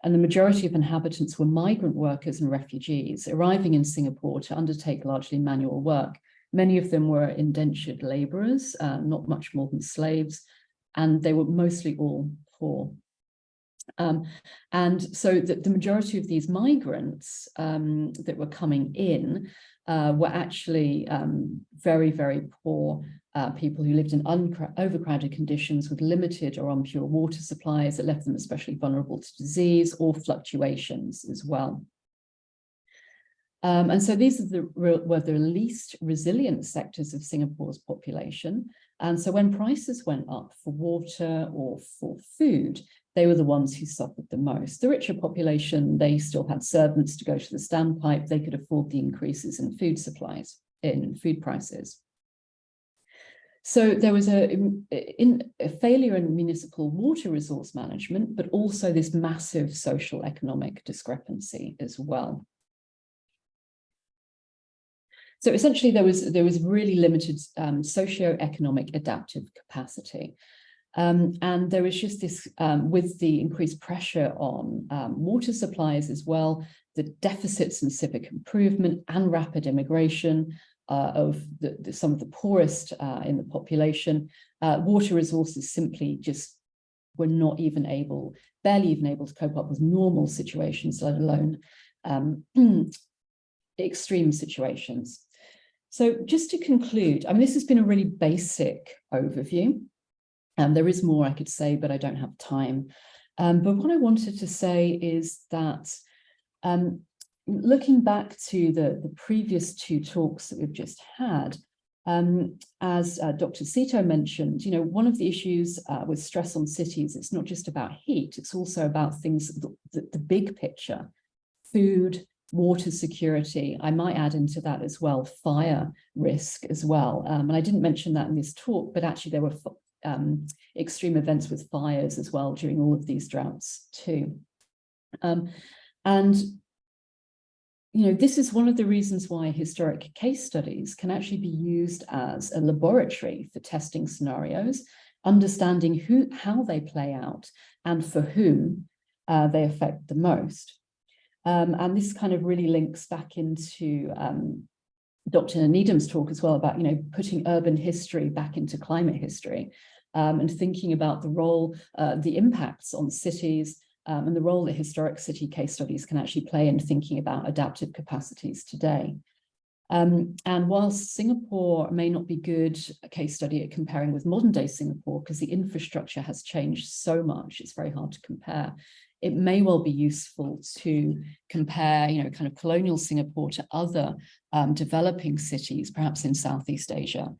And the majority of inhabitants were migrant workers and refugees arriving in Singapore to undertake largely manual work. Many of them were indentured laborers, not much more than slaves, and they were mostly all poor. And so the majority of these migrants that were coming in were actually very, very poor people who lived in overcrowded conditions with limited or impure water supplies that left them especially vulnerable to disease or fluctuations as well. And so these are were the least resilient sectors of Singapore's population. And so when prices went up for water or for food, they were the ones who suffered the most. The richer population, they still had servants to go to the standpipe. They could afford the increases in food supplies, in food prices. So there was a failure in municipal water resource management, but also this massive social economic discrepancy as well. So essentially, there was really limited socio-economic adaptive capacity. And there was just this, with the increased pressure on water supplies as well, the deficits in civic improvement and rapid immigration of some of the poorest in the population, water resources simply just were not even able, barely even able to cope up with normal situations, let alone extreme situations. So just to conclude, I mean, this has been a really basic overview. There is more I could say, but I don't have time. But what I wanted to say is that looking back to the previous two talks that we've just had, as Dr. Seto mentioned, you know, one of the issues with stress on cities, it's not just about heat, it's also about things, the big picture, food, water security. I might add into that as well, fire risk as well. And I didn't mention that in this talk, but actually there were extreme events with fires as well during all of these droughts too. And you know, this is one of the reasons why historic case studies can actually be used as a laboratory for testing scenarios, understanding how they play out and for whom they affect the most. And this kind of really links back into Dr. Needham's talk as well about, you know, putting urban history back into climate history and thinking about the role, the impacts on cities, and the role that historic city case studies can actually play in thinking about adaptive capacities today. And whilst Singapore may not be good a case study at comparing with modern day Singapore, because the infrastructure has changed so much, it's very hard to compare. It may well be useful to compare, you know, kind of colonial Singapore to other developing cities, perhaps in Southeast Asia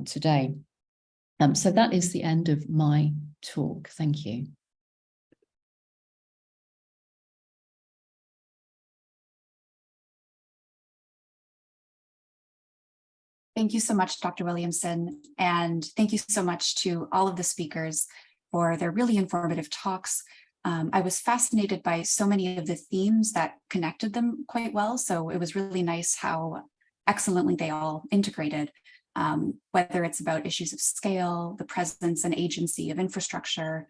today. So that is the end of my talk. Thank you. Thank you so much, Dr. Williamson, and thank you so much to all of the speakers for their really informative talks. I was fascinated by so many of the themes that connected them quite well, so it was really nice how excellently they all integrated, whether it's about issues of scale, the presence and agency of infrastructure,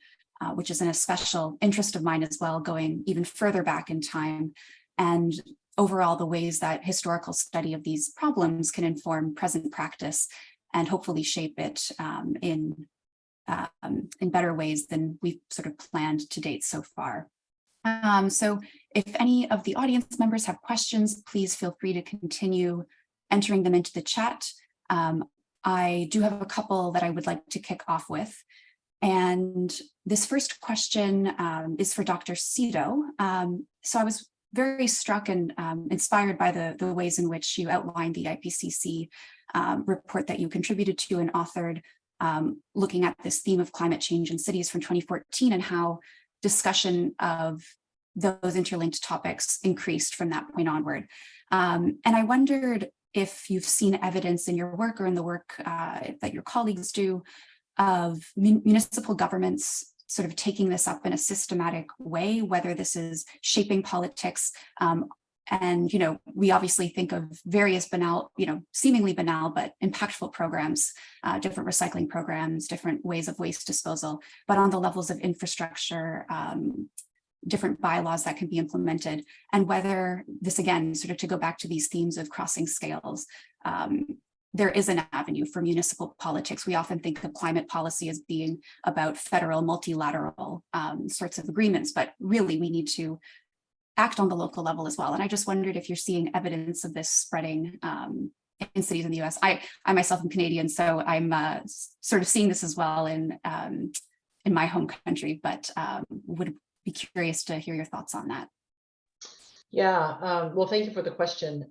which is an especial interest of mine as well, going even further back in time, and overall the ways that historical study of these problems can inform present practice and hopefully shape it in better ways than we've sort of planned to date so far. So if any of the audience members have questions, please feel free to continue entering them into the chat. I do have a couple that I would like to kick off with. And this first question is for Dr. Seto. So I was very struck and inspired by the ways in which you outlined the IPCC report that you contributed to and authored, looking at this theme of climate change in cities from 2014 and how discussion of those interlinked topics increased from that point onward. And I wondered if you've seen evidence in your work or in the work that your colleagues do of municipal governments sort of taking this up in a systematic way, whether this is shaping politics And, we obviously think of various banal, seemingly banal, but impactful programs, different recycling programs, different ways of waste disposal, but on the levels of infrastructure, different bylaws that can be implemented, and whether this, again, sort of to go back to these themes of crossing scales, there is an avenue for municipal politics. We often think of climate policy as being about federal, multilateral sorts of agreements, but really we need to act on the local level as well. And I just wondered if you're seeing evidence of this spreading in cities in the US. I myself am Canadian, so I'm sort of seeing this as well in my home country, but would be curious to hear your thoughts on that. Yeah, well, thank you for the question.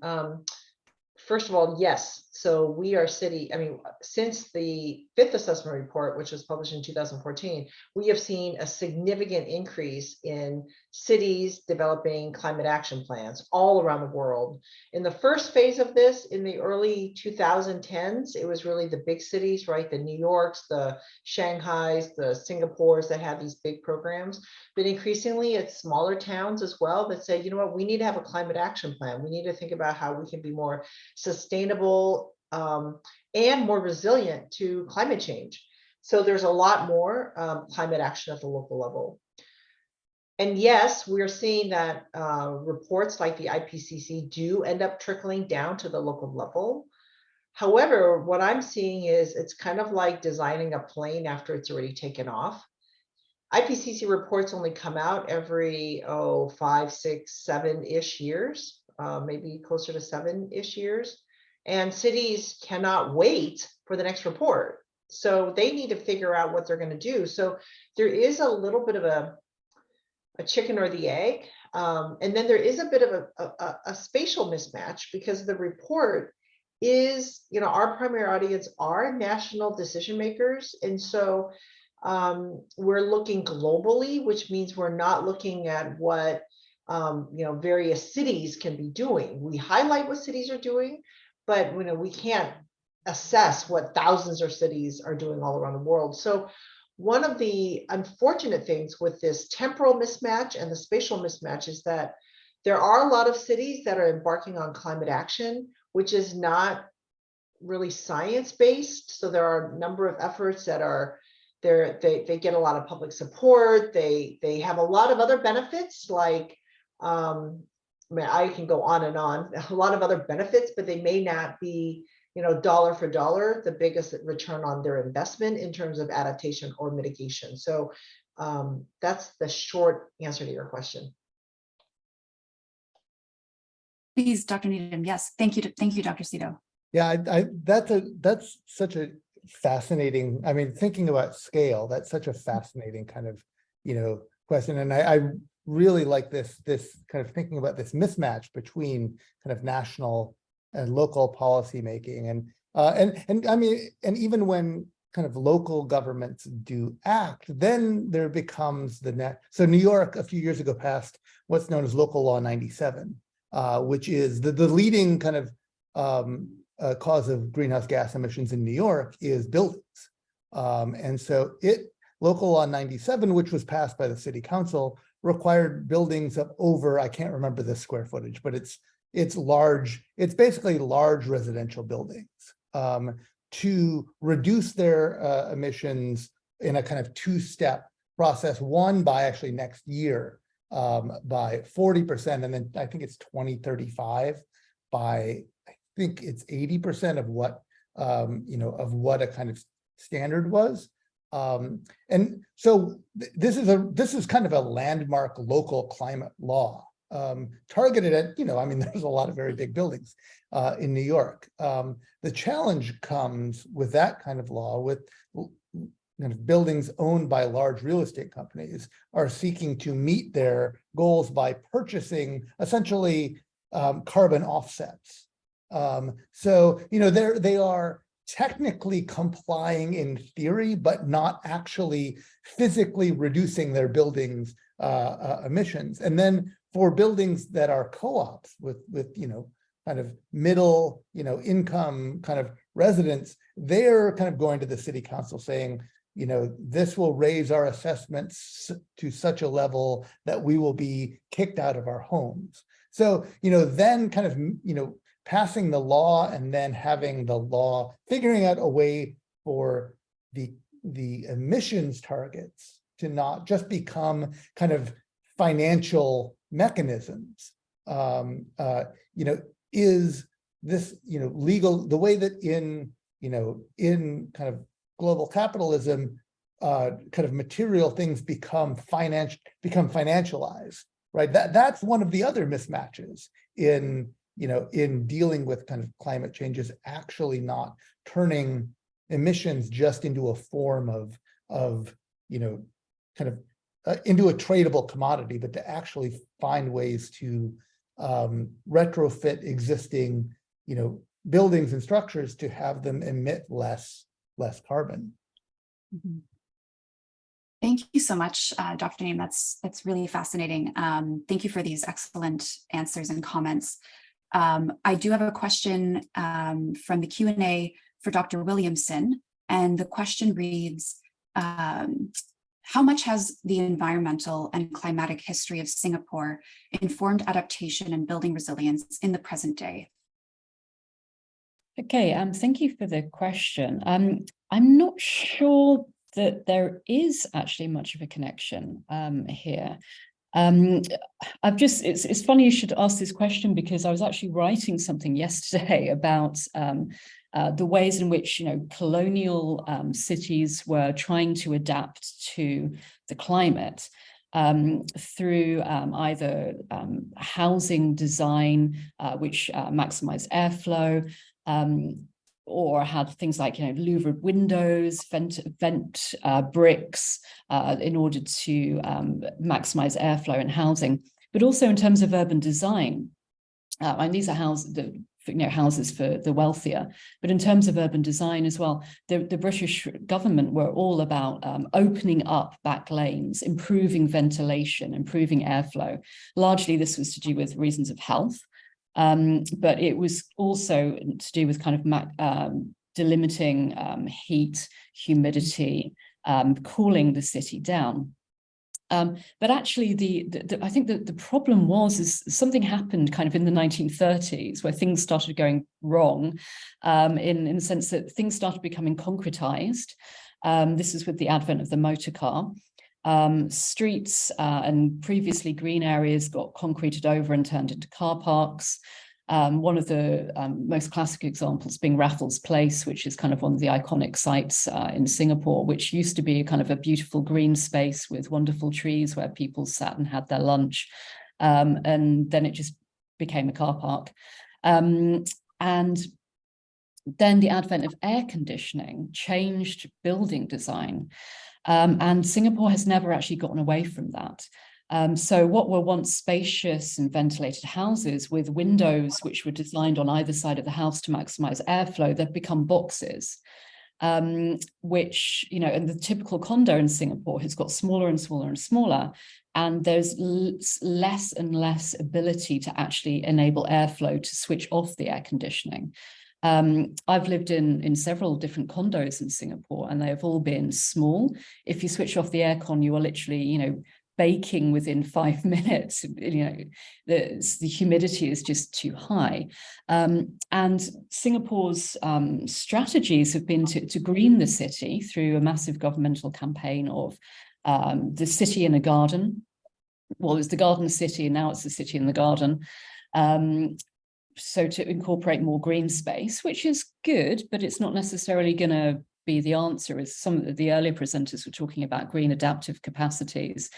First of all, yes. So we are since the fifth assessment report, which was published in 2014, we have seen a significant increase in cities developing climate action plans all around the world. In the first phase of this, in the early 2010s, it was really the big cities, right? The New Yorks, the Shanghais, the Singapores that have these big programs. But increasingly, it's smaller towns as well that say, you know what, we need to have a climate action plan. We need to think about how we can be more sustainable and more resilient to climate change. So there's a lot more climate action at the local level. And yes, we're seeing that reports like the IPCC do end up trickling down to the local level. However, what I'm seeing is it's kind of like designing a plane after it's already taken off. IPCC reports only come out every 5, 6, 7-ish years, maybe closer to 7-ish years. And cities cannot wait for the next report. So they need to figure out what they're going to do. So there is a little bit of a chicken or the egg. And then there is a bit of a spatial mismatch, because the report is, our primary audience are national decision makers. And so we're looking globally, which means we're not looking at what various cities can be doing. We highlight what cities are doing, but we can't assess what thousands of cities are doing all around the world. So one of the unfortunate things with this temporal mismatch and the spatial mismatch is that there are a lot of cities that are embarking on climate action, which is not really science-based. So there are a number of efforts that are there. They get a lot of public support. They have a lot of other benefits, like I can go on and on, a lot of other benefits, but they may not be, dollar for dollar, the biggest return on their investment in terms of adaptation or mitigation. So that's the short answer to your question. Please, Dr. Needham. Yes, thank you, Dr. Seto. Yeah, that's such a fascinating. Thinking about scale, that's such a fascinating kind of question, and I really like this kind of thinking about this mismatch between kind of national and local policy making, and even when kind of local governments do act, then there becomes so New York a few years ago passed what's known as Local Law 97, which is the leading kind of cause of greenhouse gas emissions in New York is buildings, and so Local Law 97, which was passed by the city council, required buildings of over, I can't remember the square footage, but it's large. It's basically large residential buildings to reduce their emissions in a kind of two-step process. One by actually next year by 40%, and then I think it's 2035 by I think it's 80% of what of what a kind of standard was. And so this is kind of a landmark local climate law targeted at, there's a lot of very big buildings in New York. The challenge comes with that kind of law with kind of buildings owned by large real estate companies are seeking to meet their goals by purchasing essentially carbon offsets. So, they are technically complying in theory, but not actually physically reducing their buildings' emissions. And then for buildings that are co-ops with kind of middle income kind of residents, they're kind of going to the city council saying, this will raise our assessments to such a level that we will be kicked out of our homes. So, then kind of, passing the law and then having the law figuring out a way for the emissions targets to not just become kind of financial mechanisms, is this, legal, the way that in kind of global capitalism, kind of material things become financialized, right? That's one of the other mismatches in dealing with kind of climate change, is actually not turning emissions just into a form of kind of into a tradable commodity, but to actually find ways to retrofit existing buildings and structures to have them emit less carbon. Mhm. Thank you so much, Dr. Needham. That's really fascinating. Thank you for these excellent answers and comments. I do have a question from the Q&A for Dr. Williamson, and the question reads, how much has the environmental and climatic history of Singapore informed adaptation and building resilience in the present day? Okay, thank you for the question. I'm not sure that there is actually much of a connection here. It's funny you should ask this question, because I was actually writing something yesterday about the ways in which colonial cities were trying to adapt to the climate through either housing design which maximized airflow, or had things like louvered windows, vent bricks in order to maximize airflow and housing, but also in terms of urban design. And these are houses for the wealthier, but in terms of urban design as well, the British government were all about opening up back lanes, improving ventilation, improving airflow. Largely this was to do with reasons of health, but it was also to do with kind of delimiting heat, humidity, cooling the city down. But actually, I think that the problem is something happened kind of in the 1930s where things started going wrong, in the sense that things started becoming concretized. This is with the advent of the motor car. Streets and previously green areas got concreted over and turned into car parks. One of the most classic examples being Raffles Place, which is kind of one of the iconic sites in Singapore, which used to be kind of a beautiful green space with wonderful trees where people sat and had their lunch. And then it just became a car park. And then the advent of air conditioning changed building design. And Singapore has never actually gotten away from that. So what were once spacious and ventilated houses with windows which were designed on either side of the house to maximize airflow, they've become boxes, which, and the typical condo in Singapore has got smaller and smaller and smaller, and there's less and less ability to actually enable airflow to switch off the air conditioning. I've lived in several different condos in Singapore, and they have all been small. If you switch off the aircon, you are literally, baking within 5 minutes. The humidity is just too high. And Singapore's strategies have been to green the city through a massive governmental campaign of the city in a garden. Well, it was the garden city, and now it's the city in the garden. So to incorporate more green space, which is good, but it's not necessarily going to be the answer, as some of the earlier presenters were talking about green adaptive capacities.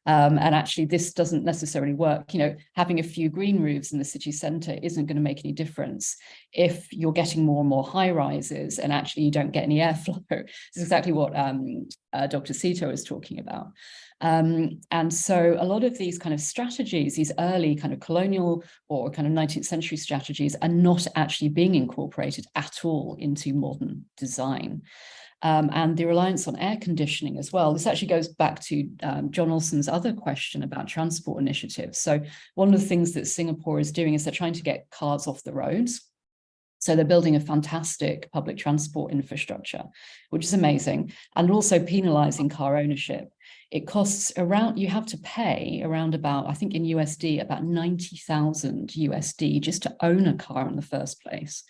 And actually, this doesn't necessarily work. Having a few green roofs in the city centre isn't going to make any difference if you're getting more and more high rises and actually you don't get any airflow. This is exactly what Dr. Seto is talking about. And so a lot of these kind of strategies, these early kind of colonial or kind of 19th century strategies, are not actually being incorporated at all into modern design. And the reliance on air conditioning as well. This actually goes back to John Olson's other question about transport initiatives. So one of the things that Singapore is doing is they're trying to get cars off the roads. So they're building a fantastic public transport infrastructure, which is amazing, and also penalizing car ownership. It costs around, you have to pay around about, I think in USD, about 90,000 USD just to own a car in the first place.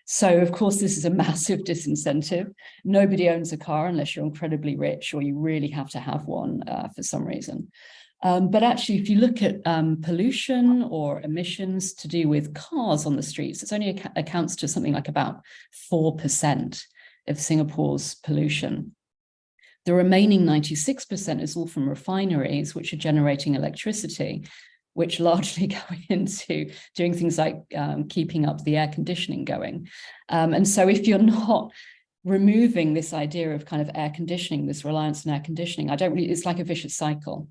So of course, this is a massive disincentive. Nobody owns a car unless you're incredibly rich or you really have to have one for some reason. But actually, if you look at pollution or emissions to do with cars on the streets, it's only accounts to something like about 4% of Singapore's pollution. The remaining 96% is all from refineries, which are generating electricity, which largely go into doing things like keeping up the air conditioning going. And so if you're not removing this idea of kind of air conditioning, this reliance on air conditioning, it's like a vicious cycle.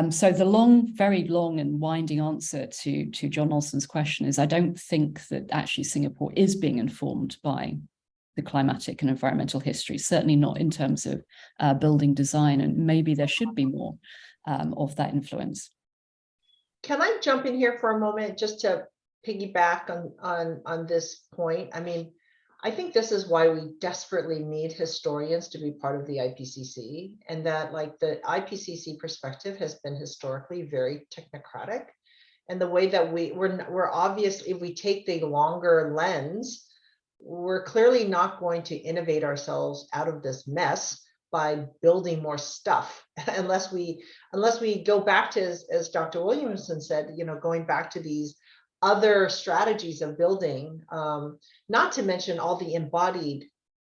So the very long and winding answer to John Olson's question is I don't think that actually Singapore is being informed by the climatic and environmental history, certainly not in terms of building design, and maybe there should be more of that influence. Can I jump in here for a moment just to piggyback on this point? I mean, I think this is why we desperately need historians to be part of the IPCC, and that like the IPCC perspective has been historically very technocratic, and the way that we're obviously, if we take the longer lens, we're clearly not going to innovate ourselves out of this mess by building more stuff unless we go back to, as Dr. Williamson said, you know, going back to these other strategies of building, not to mention all the embodied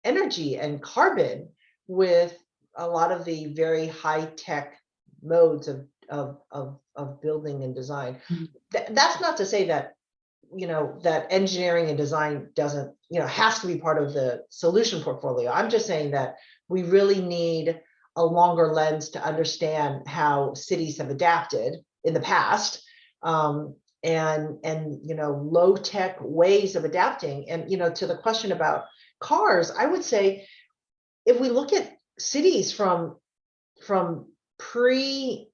energy and carbon with a lot of the very high-tech modes of building and design. That's not to say that, you know, that engineering and design doesn't, you know, has to be part of the solution portfolio. I'm just saying that we really need a longer lens to understand how cities have adapted in the past, and you know, low tech ways of adapting. And you know, to the question about cars, I would say if we look at cities from pre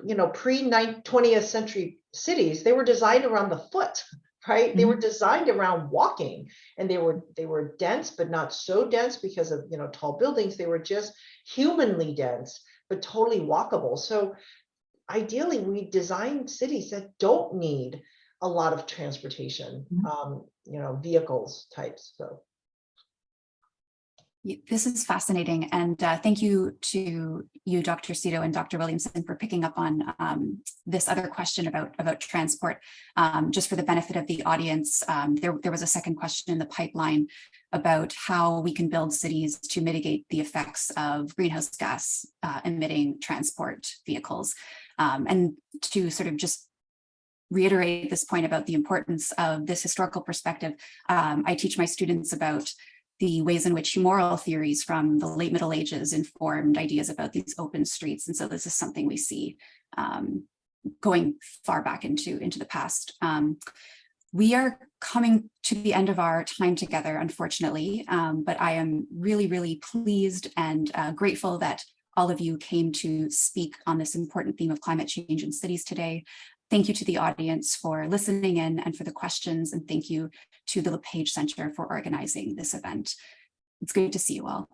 20th century cities, they were designed around the foot, right? Mm-hmm. They were designed around walking, and they were dense, but not so dense because of, you know, tall buildings. They were just humanly dense, but totally walkable. So ideally, we design cities that don't need a lot of transportation, you know, vehicles types. So this is fascinating, and thank you to you, Dr. Seto and Dr. Williamson, for picking up on this other question about transport. Just for the benefit of the audience, there was a second question in the pipeline about how we can build cities to mitigate the effects of greenhouse gas emitting transport vehicles. And to sort of just reiterate this point about the importance of this historical perspective, I teach my students about the ways in which humoral theories from the late Middle Ages informed ideas about these open streets. And so this is something we see going far back into the past. We are coming to the end of our time together, unfortunately, but I am really, really pleased and grateful that all of you came to speak on this important theme of climate change in cities today. Thank you to the audience for listening in and for the questions, and thank you to the LePage Center for organizing this event. It's great to see you all.